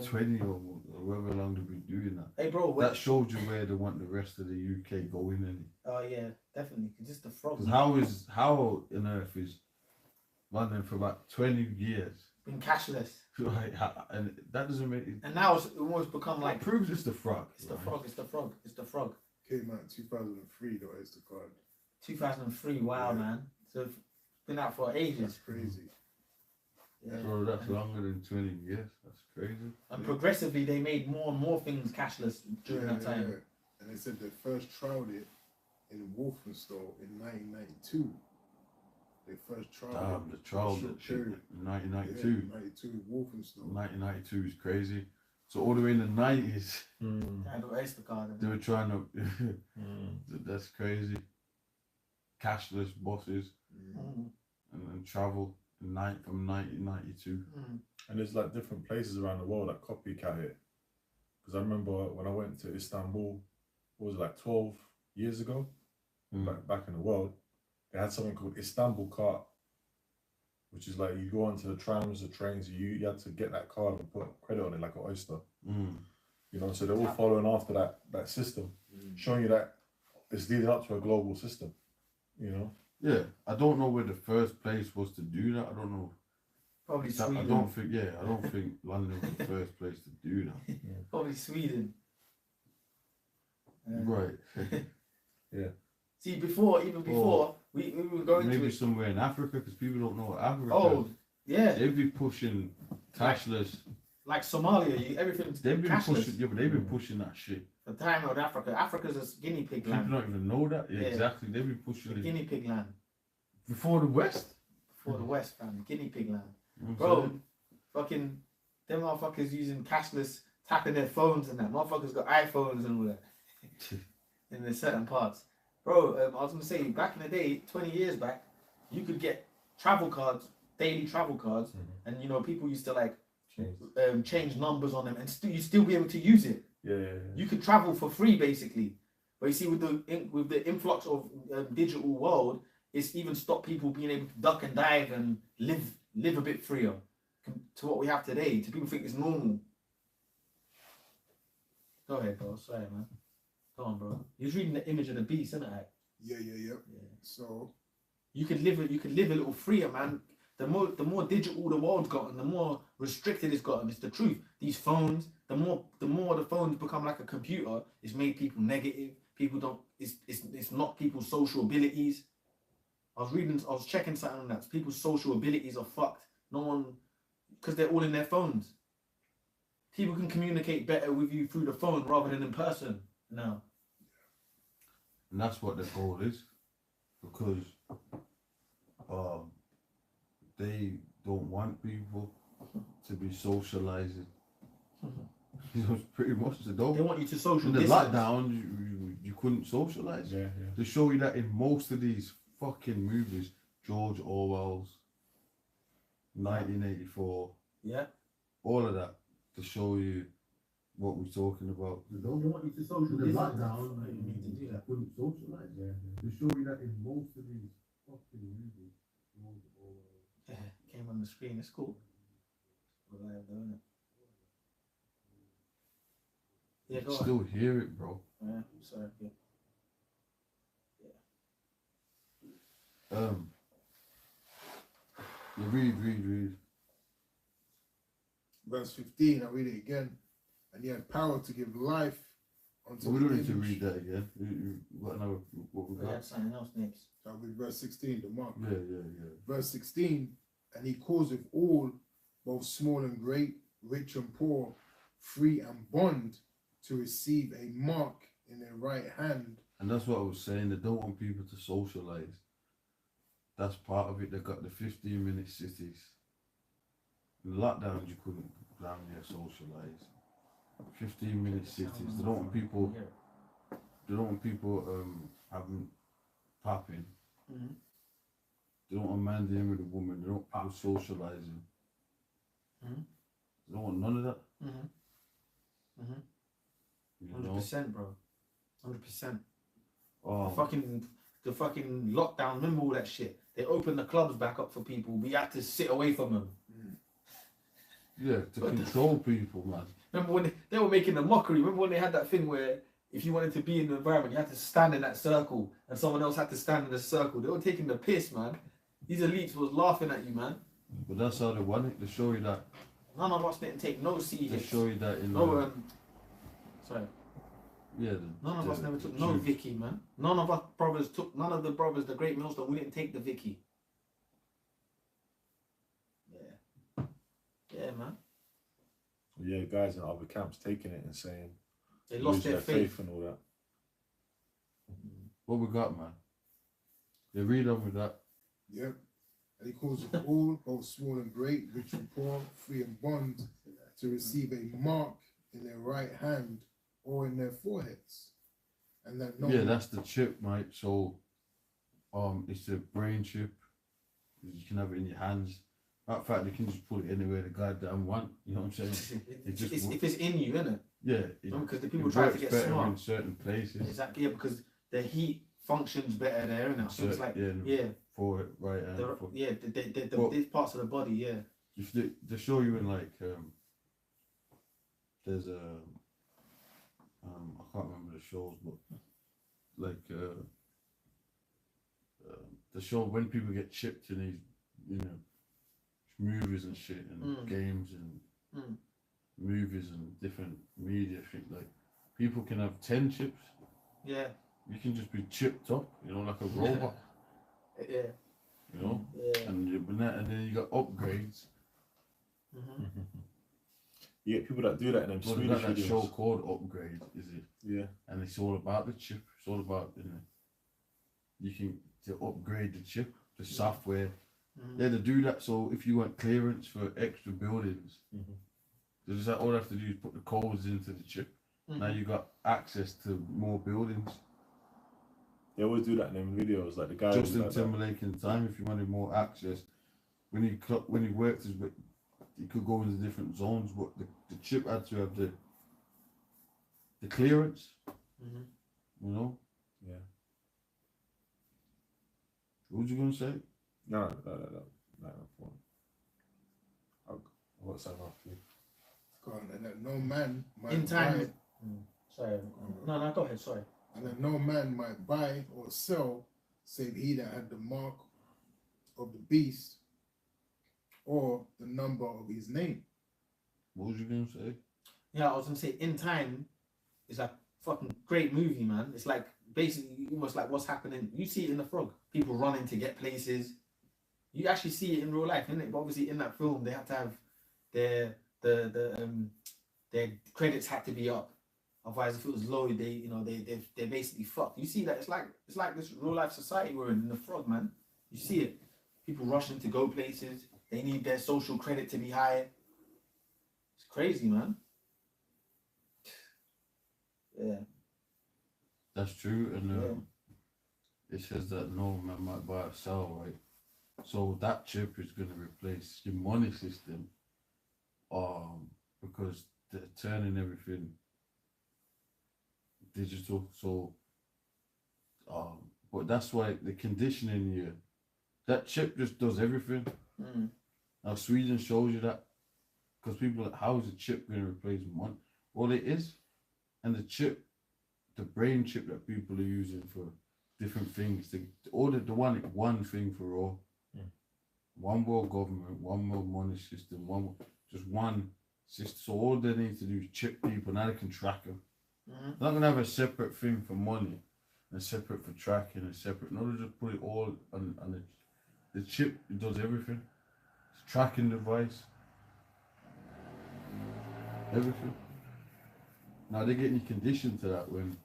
20 or however long they've been doing that. Hey, bro. That shows you where they want the rest of the UK going in. Oh yeah, definitely. Cause it's the frog. Because how on earth is London for about 20 years? Been cashless. Like, and that doesn't make it. And now it's almost become like. It proves it's the frog. It's the frog. It's the frog. It's the frog. Came out in 2003, though, as the card. 2003. Wow, Yeah. man. So it's been out for ages. That's crazy. Yeah. Bro, that's longer than 20 years. That's crazy. And progressively, they made more and more things cashless during that time. Yeah. And they said they first trialed it in Walthamstow in 1992. They first trialed Damn, it. the trial Short shit period. in 1992. Yeah, 92 in Walthamstow. 1992 is crazy. So all the way in the 90s, I don't waste the card. they were trying to. That's crazy. Cashless buses and travel from 1992. And there's like different places around the world that copycat it. Because I remember when I went to Istanbul, what was it, like 12 years ago, back in the world, they had something called Istanbul card, which is like you go onto the trams, the trains, you had to get that card and put credit on it like an oyster. You know, so they're all following after that system, showing you that it's leading up to a global system, you know? Yeah, I don't know where the first place was to do that. I don't know. Probably I Sweden. don't think London was the first place to do that. Probably Sweden. Right. Yeah. See, even before, we were going maybe to it. somewhere in Africa, because people don't know what Africa Oh, is. yeah. They'd be pushing cashless. Like Somalia, everything's They've been cashless. pushing, yeah, but they've been pushing that shit. The time of Africa. Africa's a guinea pig People land. don't even know that. Yeah, Yeah. exactly. They've been The pushing it guinea pig land. before the West. For the West, fam. Guinea pig land. You know what I'm Bro, saying? fucking, them motherfuckers using cashless, tapping their phones and that. Motherfuckers got iPhones and all that. In the certain parts. Bro, I was going to say, back in the day, 20 years back, you could get travel cards, daily travel cards, and you know, people used to like change numbers on them and you'd still be able to use it. Yeah. You could travel for free basically. But you see, with the influx of digital world, it's even stopped people being able to duck and dive and live a bit freer to what we have today. To people think it's normal. Go ahead, bro. Sorry, man. Go on, bro. He was reading the image of the beast, isn't it? Yeah. So You could live a little freer, man. The more digital the world's gotten, the more restricted it's gotten. It's the truth. These phones, the more the phones become like a computer, it's made people negative. People don't. It's not people's social abilities. I was checking something on that. People's social abilities are fucked. No one, because they're all in their phones. People can communicate better with you through the phone rather than in person now. And that's what the goal is, because they don't want people to be socializing. You know, pretty much they don't. They want you to social In the distance. lockdown, you couldn't socialize. Yeah. They show you that in most of these fucking movies, George Orwell's 1984, Yeah. all of that, to show you what we're talking about. They don't want you to social In the distance. lockdown, you need to do that. Couldn't socialize. Yeah. They show you that in most of these fucking movies, George Orwell. Yeah, came on the screen. It's cool. We're live doing it. Yeah, You go on. still hear it, bro. Yeah, sorry. Yeah. You read. verse 15, I read it again. And he had power to give life onto We the don't need to image. read that again. What another? What we We got? had something else next. That'll be verse 16, the mark. Yeah. Verse 16, and he causeth all, both small and great, rich and poor, free and bond, to receive a mark in their right hand. And that's what I was saying. They don't want people to socialize. That's part of it. They got the 15-minute cities. In lockdowns, you couldn't down there socialize. 15-minute cities. They don't want people. They don't want people having popping. Mm-hmm. They don't want a man dealing with a woman. They don't want people socializing. Mm-hmm. They don't want none of that. Mm-hmm. Mm-hmm. You know? 100%, bro. 100%. Oh, The fucking lockdown, remember all that shit? They opened the clubs back up for people. We had to sit away from them. yeah, to control people, man. Remember when they were making a mockery? Remember when they had that thing where if you wanted to be in the environment, you had to stand in that circle and someone else had to stand in the circle? They were taking the piss, man. These elites was laughing at you, man. But that's how they want it. They show you that. None of us didn't take no They CJ. show you that in. No, sorry. Yeah. None of us never took the no Jews. Vicky, man. None of us brothers took, none of the brothers, the great millstone, we didn't take the Vicky. Yeah. Yeah, man. Yeah, guys in other camps taking it and saying They lost lose their faith. and all that. What we got, man? They read on with that. Yep. And he causeth all, both small and great, rich and poor, free and bond, to receive a mark in their right hand or in their foreheads. And that no Yeah, that's the chip, mate. So, it's a brain chip. You can have it in your hands. Matter of fact, you can just put it anywhere the goddamn want. You know what I'm saying? If it's in you, innit? Yeah. Because the people it try to works get better smart. in certain places. Exactly, yeah, because the heat functions better there, innit? So it's like, yeah, For it, right hand. yeah, Well, these parts of the body, yeah. If they show you in like there's a I can't remember the shows, but like the show when people get chipped in these, you know, movies and shit and games and movies and different media things, like people can have 10 chips. Yeah. You can just be chipped up, you know, like a robot. Yeah. You know, Yeah. and then you got upgrades. Mm-hmm. You get people that do that in them Well, Swedish that videos. show called Upgrade, is it? Yeah. And it's all about the chip. It's all about, you know, you can to upgrade the chip, the software. Mm-hmm. Yeah, to do that. So if you want clearance for extra buildings, they just all they have to do is put the codes into the chip. Mm-hmm. Now you got access to more buildings. They always do that in them videos, like the guy. Justin Timberlake in time, if you wanted more access, when he worked, he could go into different zones, but the chip had to have the clearance. Mm-hmm. You know. Yeah. What was you gonna say? No. I've got something after you. God, and that no man might In time. buy, Sorry. No, go ahead, sorry. and that no man might buy or sell, save he that had the mark of the beast or the number of his name. What was you gonna say? Yeah, I was gonna say In Time is a fucking great movie, man. It's like basically almost like what's happening. You see it in The Frog. People running to get places. You actually see it in real life, innit? But obviously in that film they have to have their credits had to be up. Otherwise, if it was low, they're basically fucked. You see that it's like this real life society we're in The Frog, man. You see it. People rushing to go places. They need their social credit to be high. It's crazy, man. Yeah. That's true, and it says that no man might buy or sell, right? So that chip is gonna replace your money system, because they're turning everything digital. So, but that's why the conditioning you, that chip just does everything. Now Sweden shows you that, because people are like, how is a chip going to replace money? Well, it is, and the chip, the brain chip that people are using for different things, they want it one thing for all. One world government, one world money system, just one system. So all they need to do is chip people. Now they can track them. Mhm. They're not gonna have a separate thing for money, and separate for tracking, and separate. No, they just put it all on the chip. It does everything. It's tracking device, everything. Now they're getting conditioned to that when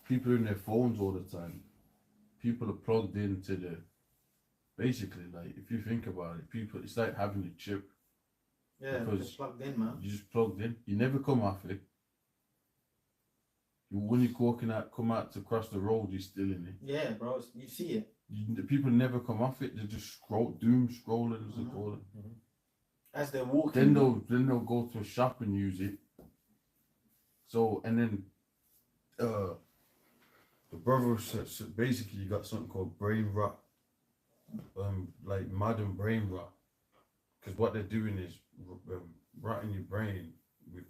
people are in their phones all the time. People are plugged into the. Basically, like if you think about it, people it's like having a chip. Yeah, Because it's plugged in, man. You just plugged in. You never come off it. When you're come out to cross the road, you're still in it. Yeah, bro, you see it. The people never come off it. They just doom scrolling as they call it. As they're walking. Then they'll go to a shop and use it. So and then, the brother said so basically you got something called brain rot, like modern brain rot, because what they're doing is rotting your brain with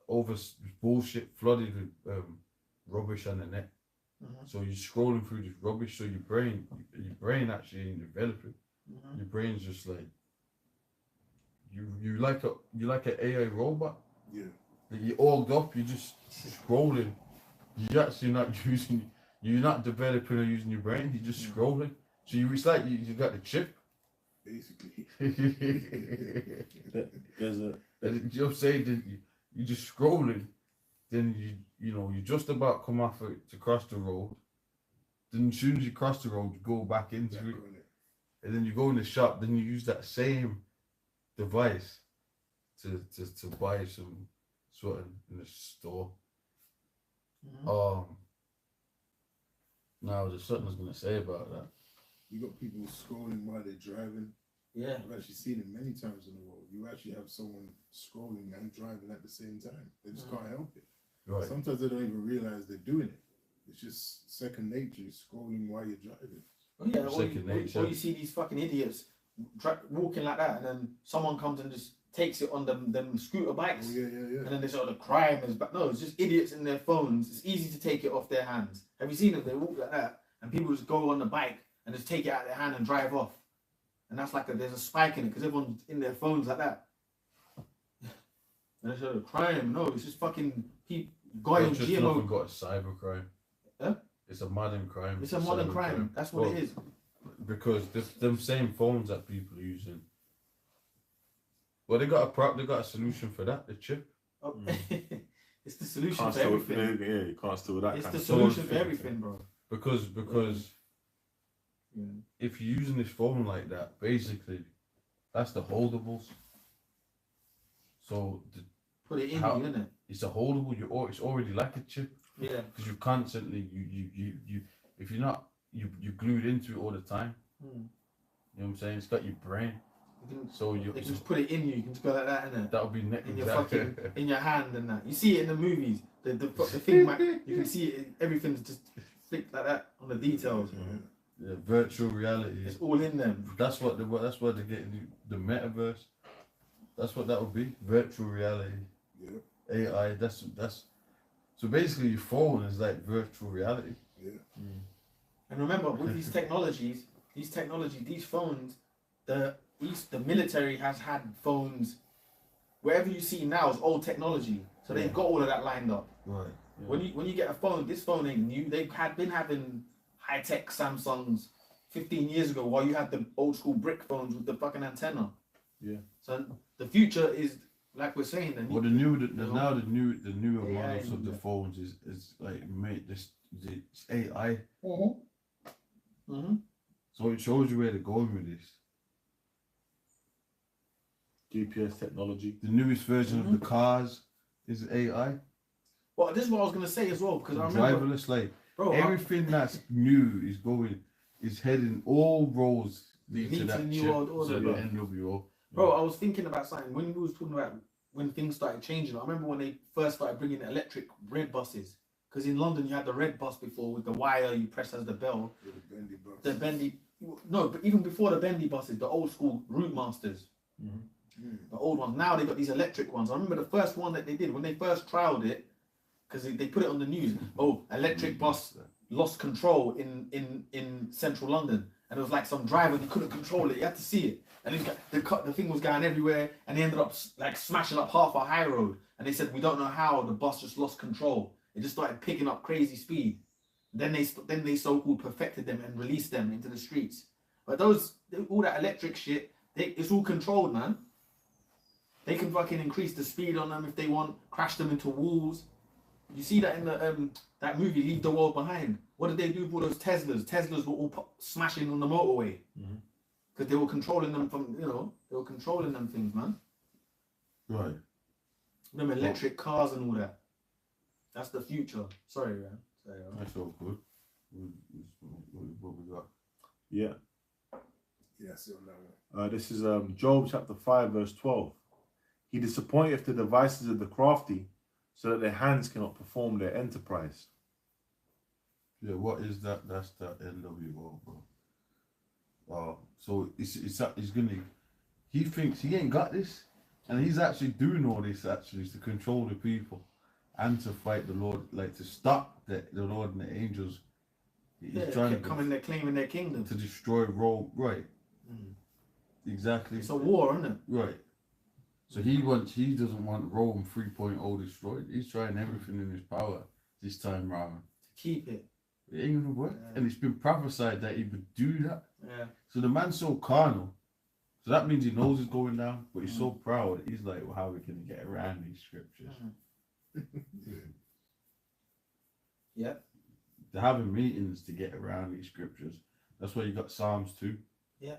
over bullshit flooded with rubbish on the net. So you're scrolling through this rubbish. So your brain actually ain't developing. Your brain's just like you like an AI robot. Yeah. Like you're all up. You're just scrolling. You're actually not using. You're not developing or using your brain. You're just scrolling. So it's like you got the chip. Basically. There's a You know what I'm saying? You just scrolling. Then you just about come off it to cross the road. Then as soon as you cross the road, you go back into it. And then you go in the shop, then you use that same device to buy something in the store. Now there's something I was gonna say about that. You got people scrolling while they're driving. Yeah. I've actually seen it many times in the world. You actually have someone scrolling and driving at the same time. They just can't help it. Right. Sometimes they don't even realize they're doing it. It's just second nature, scrolling while you're driving. Oh yeah, Second nature. or you see these fucking idiots walking like that, and then someone comes and just takes it on them scooter bikes. Oh, yeah. And then they sort of the crime is back. No, it's just idiots in their phones. It's easy to take it off their hands. Have you seen them? They walk like that, and people just go on the bike and just take it out of their hand and drive off. And that's like there's a spike in it because everyone's in their phones like that. And they sort of crime. No, it's just fucking people going It's just GMO. nothing but a cyber crime. Huh? It's a modern crime. It's a modern cyber crime. That's what it is. Because them same phones that people are using. Well, they got a solution for that. The chip. Oh, it's the solution can't for steal, everything. yeah, you can't steal that It's kind the of solution for thing. everything, bro. Because if you're using this phone like that, basically, that's the holdables. So Put it in How- you, innit? it's a holdable. It's already like a chip Yeah. because you constantly you if you're not you're glued into it all the time. Mm. You know what I'm saying? It's got your brain. You can, So they can just put it in you. You can just go like that, innit? that'll be next. In your fucking, in your hand and that. You see it in the movies. The thing, you can see it. Everything's just flicked like that on the details. Yeah, virtual reality. It's all in them. That's what they're getting the metaverse. That's what that would be. Virtual reality. Yeah. AI. That's so basically your phone is like virtual reality. Yeah. And remember, with these technologies, these phones, the military has had phones. Wherever you see now is old technology, so they've got all of that lined up. Right. Yeah. When you get a phone, this phone ain't new. They've been having high tech Samsungs 15 years ago, while you had the old school brick phones with the fucking antenna. Yeah. So the future is like we're saying. Well, the newer AI models of the and- phones is like made this it's AI. Mm-hmm. So it shows you where they're going with this. GPS technology. The newest version of the cars is AI. Well, this is what I was gonna say as well, because I remember, Driverless, like bro, everything that's new is heading. All roads lead Lead to to that the new chip, world order, to bro. the NWO. bro, I was thinking about something when we was talking about when things started changing. I remember when they first started bringing electric red buses, because in London you had the red bus before with the wire you press as the bell. Yeah, the bendy bus. The bendy, no, but even before the bendy buses, the old school route masters, the old ones. Now they got these electric ones. I remember the first one that they did when they first trialed it, because they put it on the news. Oh, electric bus lost control in central London, and it was like some driver, he couldn't control it. You had to see it. and the thing was going everywhere, and they ended up like smashing up half a high road. And they said we don't know how the bus just lost control. It just started picking up crazy speed. Then they so-called perfected them and released them into the streets. But all that electric shit, it's all controlled, man. They can fucking increase the speed on them if they want, crash them into walls. You see that in the that movie, Leave the World Behind. What did they do with all those Teslas? Teslas were all smashing on the motorway because they were controlling them from, they were controlling them things, man. Right. Them electric cars and all that. That's the future. Sorry, man. That's all good. What we got? Yeah. Yeah, see on that one. This is Job chapter 5, verse 12. He disappointeth the devices of the crafty, so that their hands cannot perform their enterprise. Yeah, what is that? That's that NWO, bro. So he's gonna. He thinks he ain't got this, and he's actually doing all this actually to control the people, and to fight the Lord, like to stop the Lord and the angels. He's trying to coming there claiming their kingdom to destroy Rome, right? Exactly. It's a war, isn't it? Right. So he doesn't want Rome 3.0 destroyed. He's trying everything in his power this time round To keep it. It ain't gonna work. And it's been prophesied that he would do that. Yeah. So the man's so carnal. So that means he knows it's going down, but he's so proud. He's like, well, how are we gonna get around these scriptures? Yeah. They're having meetings to get around these scriptures. That's why you got Psalms 2. Yeah.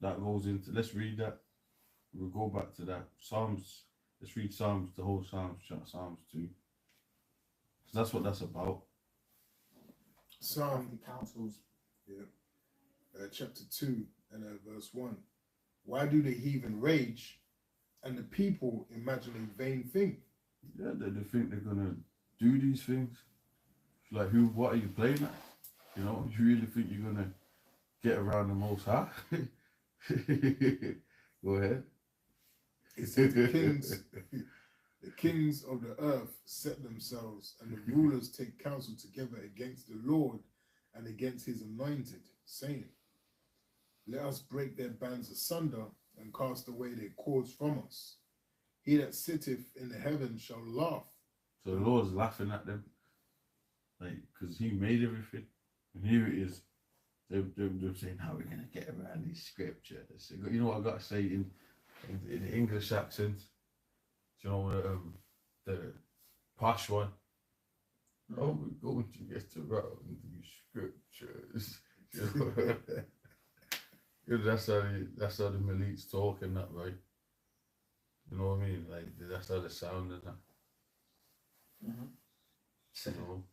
That goes into, let's read that. We'll go back to that. Psalms, let's read Psalms, the whole Psalms 2. Because that's what that's about. Psalm councils. Yeah. Chapter 2 and verse 1. Why do the heathen rage and the people imagine a vain thing? Yeah, they think they're gonna do these things. Like, what are you playing at? You really think you're gonna get around the Most High? Go ahead. It says the kings of the earth set themselves, and the rulers take counsel together against the Lord and against his anointed, saying, let us break their bands asunder and cast away their cords from us. He that sitteth in the heavens shall laugh. So the Lord's laughing at them, like, because he made everything. And here it is. They're saying, how are we going to get around these scriptures? You know what I've got to say in the English accent? Do you know the posh one? Oh, we're going to get around these scriptures. That's how the Milit's talking, that, right? You know what I mean? Like, that's how they sound, isn't it? You know?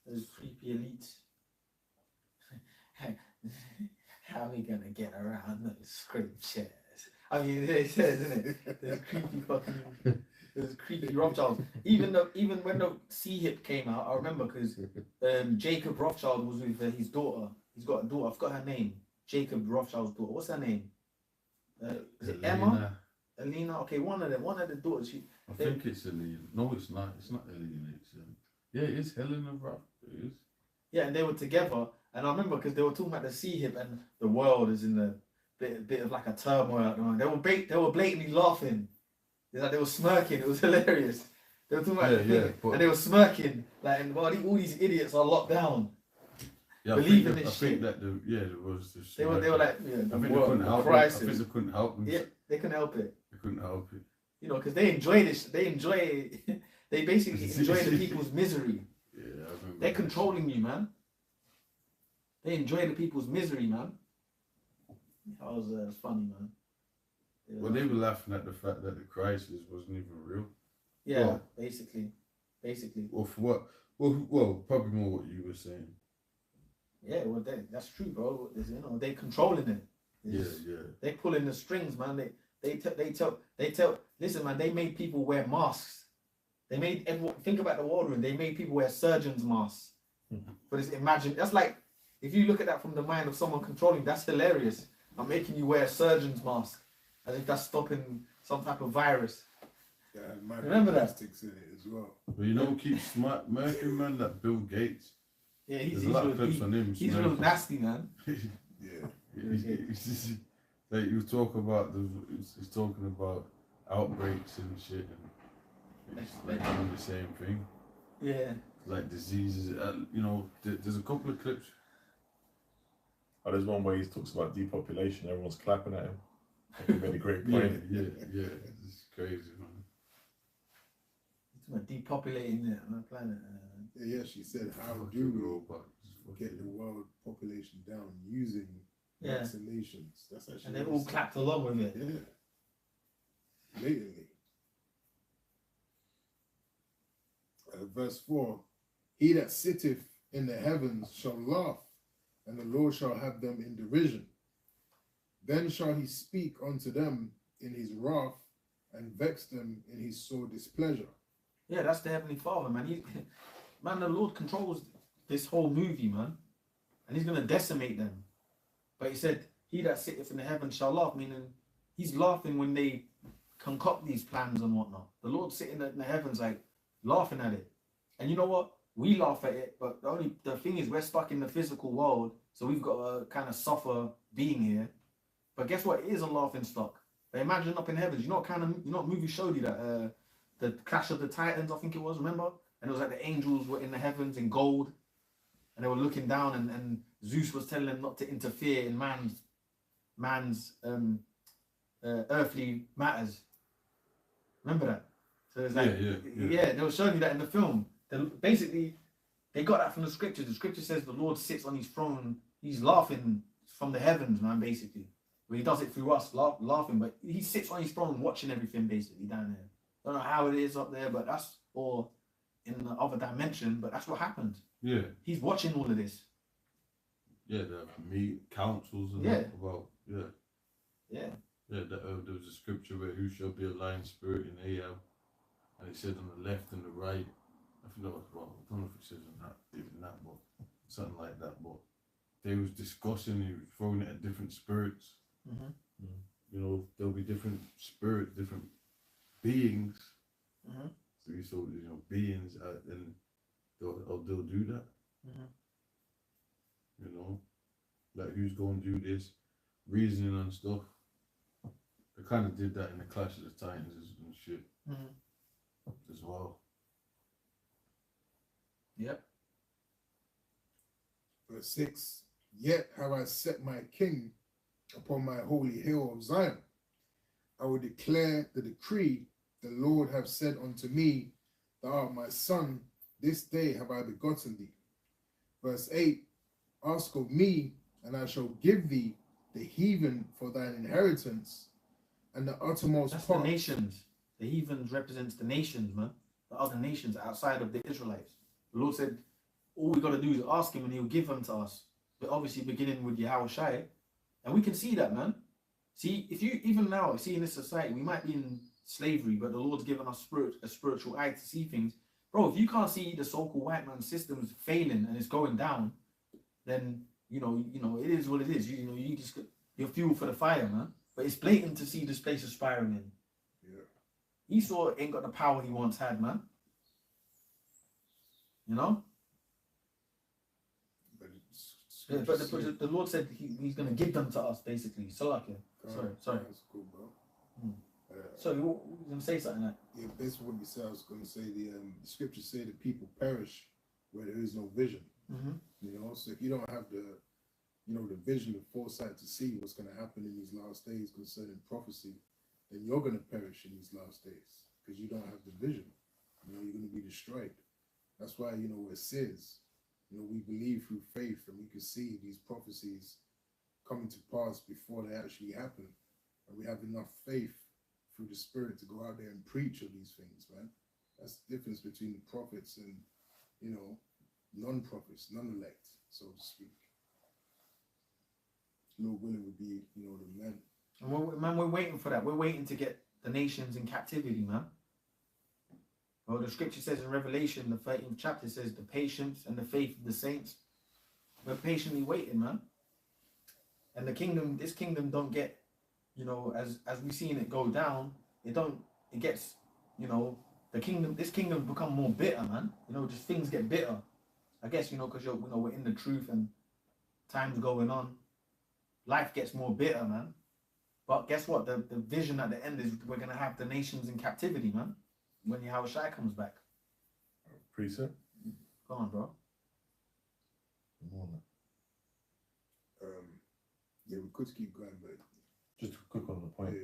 Those creepy elites. How are we gonna get around those scriptures? I mean, it says, isn't it? There's creepy Rothschilds. Even when the C-Hip came out, I remember because Jacob Rothschild was with his daughter. He's got a daughter. I forgot her name. Jacob Rothschild's daughter. What's her name? Is it Emma? Alina? Okay, one of the daughters. I think it's Alina. No, it's not. It's not Alina. Yeah, it's Helena, bro. It is. Yeah, and they were together. And I remember because they were talking about the C-Hip and the world is in the bit of like a turmoil at the moment. They were blatantly laughing. It's like they were smirking. It was hilarious. They were talking about and they were smirking. Like, and all these idiots are locked down. Yeah, believing this I shit. think that there was this. They were like, I think they couldn't help it. I think they couldn't help them. Yeah, they couldn't help it. They couldn't help it. Because they enjoy this. They basically enjoy the people's misery. Yeah, I remember. They're controlling you, man. They enjoy the people's misery, man. That was funny, man. Well, they were laughing at the fact that the crisis wasn't even real. Yeah, well, basically. Well, for what? Well, probably more what you were saying. Yeah, well, that's true, bro. They're controlling it. Yeah. They're pulling the strings, man. They tell. Listen, man. They made people wear masks. They made everyone think about the war room. They made people wear surgeons' masks. But imagine that's like if you look at that from the mind of someone controlling. That's hilarious. I'm making you wear a surgeon's mask as if that's stopping some type of virus. Yeah, remember that? Plastics in it as well. But keep smirking, man. That Bill Gates. Yeah, There's a lot of clips on him. He's real nasty, man. Yeah. Like you talk about he's talking about outbreaks and shit, and it's like doing the same thing. Yeah. Like diseases, you know. There's a couple of clips. Oh, there's one where he talks about depopulation. Everyone's clapping at him. He made a great Yeah, point. yeah. It's crazy, man. It's about depopulating it on the planet. Yeah, she said, how Fucking do we robots. get the world population down using Yeah. vaccinations? That's actually And they've what all it said. clapped along with it. Yeah. Blatantly. Verse 4, he that sitteth in the heavens shall laugh, and the Lord shall have them in derision. Then shall he speak unto them in his wrath, and vex them in his sore displeasure. Yeah, that's the Heavenly Father, man. Man, the Lord controls this whole movie, man. And he's going to decimate them. But he said, he that sitteth in the heavens shall laugh, meaning he's laughing when they concoct these plans and whatnot. The Lord's sitting in the heavens, like, laughing at it. And you know what? We laugh at it, but the thing is, we're stuck in the physical world, so we've got to kind of suffer being here. But guess what? It is a laughing stock. But imagine up in heavens. You know what movie showed you that? The Clash of the Titans, I think it was, remember? And it was like the angels were in the heavens in gold, and they were looking down, and Zeus was telling them not to interfere in man's earthly matters. Remember that? So it's like, yeah, they were showing you that in the film. Basically, they got that from the scriptures. The scripture says the Lord sits on his throne. He's laughing from the heavens, man, basically. But he does it through us, laughing. But he sits on his throne watching everything, basically, down there. Don't know how it is up there, but that's, or in the other dimension, but that's what happened. Yeah. He's watching all of this. Yeah, the meet councils and Yeah. that about, yeah. Yeah. Yeah, there was a scripture where who shall be a lion spirit in Ahab, and it said on the left and the right. I don't know if it says in that, but something like that. But they was discussing, he was throwing it at different spirits. Mm-hmm. You know, there'll be different spirits, different beings. Mm-hmm. So you saw, you know, beings, and they'll do that. Mm-hmm. You know, like who's going to do this, reasoning and stuff. They kind of did that in the Clash of the Titans and shit as well. Yep. Verse 6, yet have I set my king upon my holy hill of Zion. I will declare the decree, the Lord have said unto me, thou art my son, this day have I begotten thee. Verse 8, ask of me, and I shall give thee the heathen for thine inheritance, and the uttermost That's part. the nations. The heathens represents the nations, man. The other nations outside of the Israelites. The Lord said, all we got to do is ask him and he'll give them to us. But obviously beginning with Yahweh Shai. And we can see that, man. See, if you, even now, see in this society, we might be in slavery, but the Lord's given us a spiritual eye to see things. Bro, if you can't see the so-called white man system's failing and it's going down, then, you know, it is what it is. You just, you're fuel for the fire, man. But it's blatant to see this place is spiraling in. Yeah. Esau ain't got the power he once had, man. You know? But the Lord said he's going to give them to us, basically. So, like, sorry. That's cool, bro. So, you were going to say something like? Yeah, basically what you said, I was going to say the scriptures say that people perish where there is no vision. Mm-hmm. You know, so if you don't have the vision, the foresight to see what's going to happen in these last days concerning prophecy, then you're going to perish in these last days because you don't have the vision. You know, you're going to be destroyed. That's why, you know, it says, you know, we believe through faith and we can see these prophecies coming to pass before they actually happen. And we have enough faith through the Spirit to go out there and preach of these things, man. That's the difference between the prophets and, you know, non-prophets, non-elect, so to speak. Lord willing would be, you know, the men. And we're waiting for that. We're waiting to get the nations in captivity, man. Well, the scripture says in Revelation, the 13th chapter, says the patience and the faith of the saints. We're patiently waiting, man. And this kingdom don't get, you know, as we seen it go down, it gets, you know, this kingdom become more bitter, man. You know, just things get bitter. I guess, you know, because we're in the truth and time's going on. Life gets more bitter, man. But guess what? The vision at the end is we're gonna have the nations in captivity, man. When Yahweh Shai comes back. Precept. Go on, bro. Yeah, we could keep going, but Just quick on the point.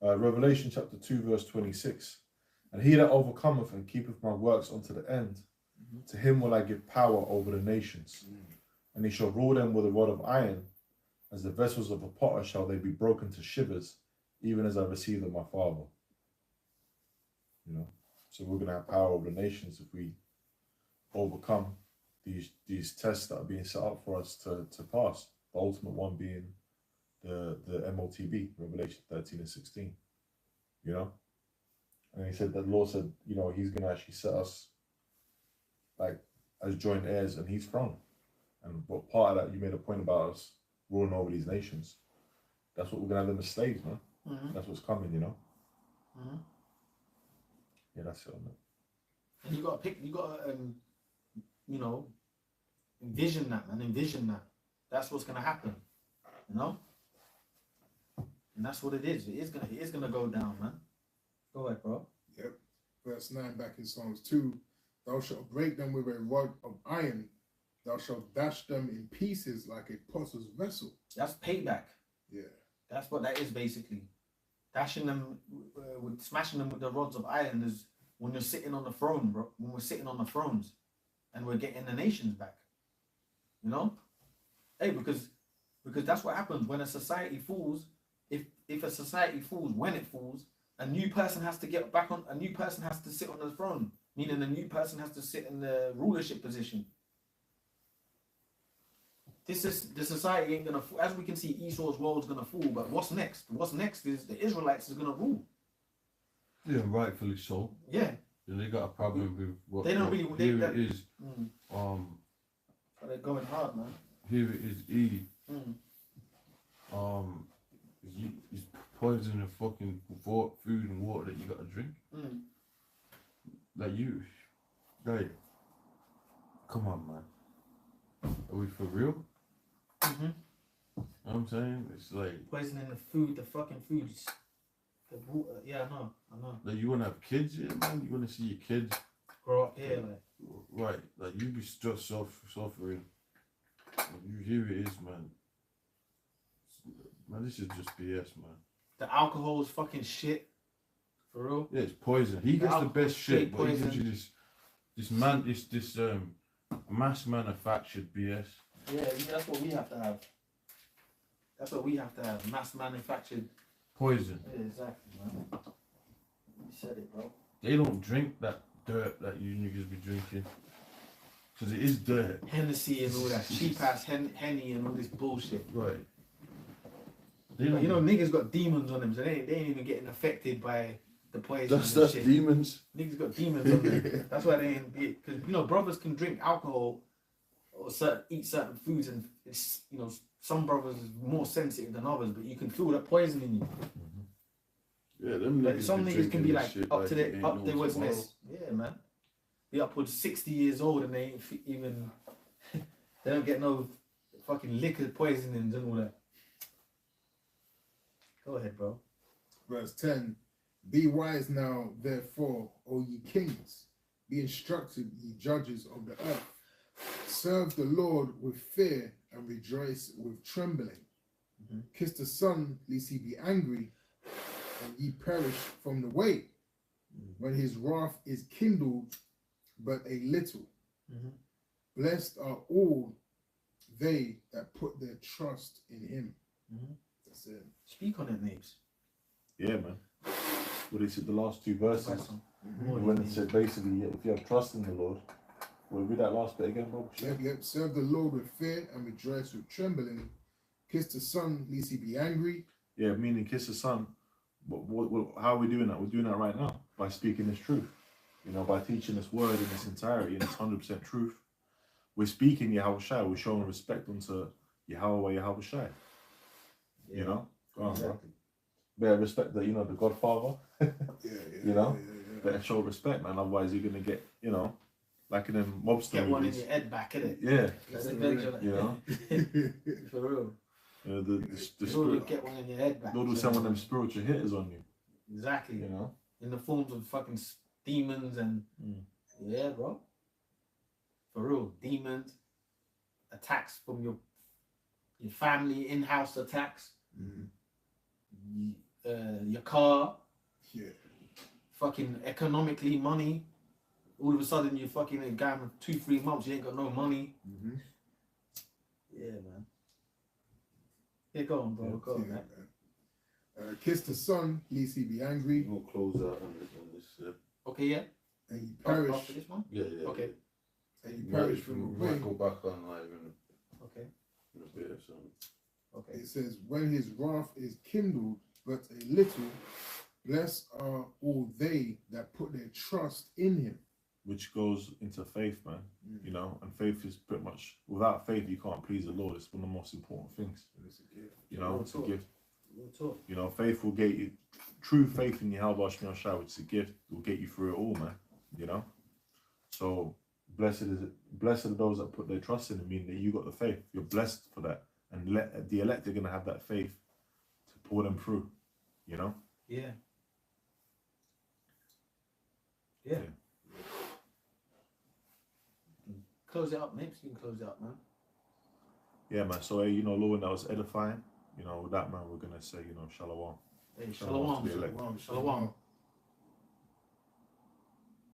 yeah. Revelation chapter 2, verse 26. And he that overcometh and keepeth my works unto the end, to him will I give power over the nations. And he shall rule them with a rod of iron, as the vessels of a potter shall they be broken to shivers, even as I received of my Father. You know, so we're going to have power over the nations if we overcome these tests that are being set up for us to pass. The ultimate one being the MOTB, Revelation 13 and 16. You know, and he said that the Lord said, you know, he's going to actually set us like as joint heirs in his throne. And what part of that, you made a point about us ruling over these nations. That's what we're going to have them as slaves, man. That's what's coming, you know. Yeah, that's it on that. And you got to you know, envision that, man. Envision that. That's what's gonna happen, you know. And that's what it is. It is gonna go down, man. Go ahead, bro. Yep. Verse 9 back in Psalms 2. Thou shalt break them with a rod of iron. Thou shalt dash them in pieces like a potter's vessel. That's payback. Yeah. That's what that is basically. Dashing them, smashing them with the rods of iron is when you're sitting on the throne, bro. When we're sitting on the thrones, and we're getting the nations back. You know, hey, because that's what happens when a society falls. If a society falls, when it falls, a new person has to get back on. A new person has to sit on the throne. Meaning, a new person has to sit in the rulership position. This is the society ain't gonna fall. As we can see, Esau's world's gonna fall. But what's next? What's next is the Israelites is gonna rule. Yeah, rightfully so. Yeah. And they got a problem with what They don't what really. here it is. They're going hard, man. Here it is E. It's poisoning the fucking food and water that you gotta drink. Like, come on, man. Are we for real? You know what I'm saying? It's like Poisoning the food, the fucking foods. The water. Yeah, I know. like you wanna have kids here, man. You wanna see your kids Grow up here, like. right. Like you be just suffering. You here it is, man. Man, this is just BS, man. The alcohol is fucking shit. For real. Yeah, it's poison. He gets the best shit, but he poison. gives you this mass manufactured BS. Yeah, that's what we have to have. That's what we have to have. Mass manufactured Poison. Yeah, exactly, man. You said it, bro. They don't drink that dirt that you niggas be drinking. Because it is dirt. Hennessy and all that cheap ass Henny and all this bullshit. Right. But you know, niggas got demons on them, so they ain't even getting affected by the poison. That's shit. demons. Niggas got demons on them. That's why they ain't. Because you know, brothers can drink alcohol or eat certain foods, and it's, you know, some brothers is more sensitive than others, but you can feel that poison in you. Yeah, them Like niggas some be niggas can be drinking like this shit up like to it their ain't up no their what's tomorrow. next. Yeah, man. Be upwards 60 years old and they ain't even. They don't get no fucking liquor poisonings and all that. Go ahead, bro. Verse 10. Be wise now, therefore, O ye kings. Be instructed, ye judges of the earth. Serve the Lord with fear and rejoice with trembling. Kiss the Son, lest he be angry, and ye perish from the way, when his wrath is kindled but a little. Blessed are all they that put their trust in him. That's it. Speak on it, Nabes. Yeah, man. What he said the last two verses. More When than it said basically, if you have trust in the Lord, we'll read that last bit again, bro. Yep. Serve the Lord with fear and rejoice with trembling. Kiss the Son, lest he be angry. Yeah, meaning kiss the Son. How are we doing that? We're doing that right now by speaking this truth. You know, by teaching this word in its entirety and its 100% truth. We're speaking Yahweh Shai. We're showing respect unto Yahweh Shai. You know? Exactly. Better respect that, you know, the Godfather. You know? Yeah. Better show respect, man. Otherwise, you're going to get, you know, like in them mobster Get one in movies. your head back, innit? Yeah. That's the adventure. You know? For real. The In order to spirit, get one in your head back. Lord will send one of them spiritual hitters on you. Exactly. You know. In the forms of fucking demons and yeah, bro. For real, demons, attacks from your family, in-house attacks, your car, fucking economically money. All of a sudden, you fucking in game of 2-3 months, you ain't got no money. Yeah, man. Yeah, go on, bro. Go on, man. Kiss the son, lest he be angry. We'll close out on this. Okay, yeah. And he perish. After this one? Yeah. Okay. And he perish from the We might way. go back on live Okay. in a bit or something. Okay. It says, when his wrath is kindled but a little, blessed are all they that put their trust in him. Which goes into faith, man. You know, and faith is pretty much, without faith you can't please the Lord. It's one of the most important things. You know, it's a gift. You know, faith will get you, true faith in Yahweh Shemel Shai, which is a gift, will get you through it all, man. You know? So blessed are those that put their trust in him, meaning that you got the faith. You're blessed for that. And the elect are gonna have that faith to pull them through. You know? Yeah. Close it up, mate. You can close it up, man. Yeah, man. So, hey, you know, Lord, that was edifying. You know, with that, man, we're gonna say, you know, shalom. Hey, Shalom to shalom. the elect. Shalom.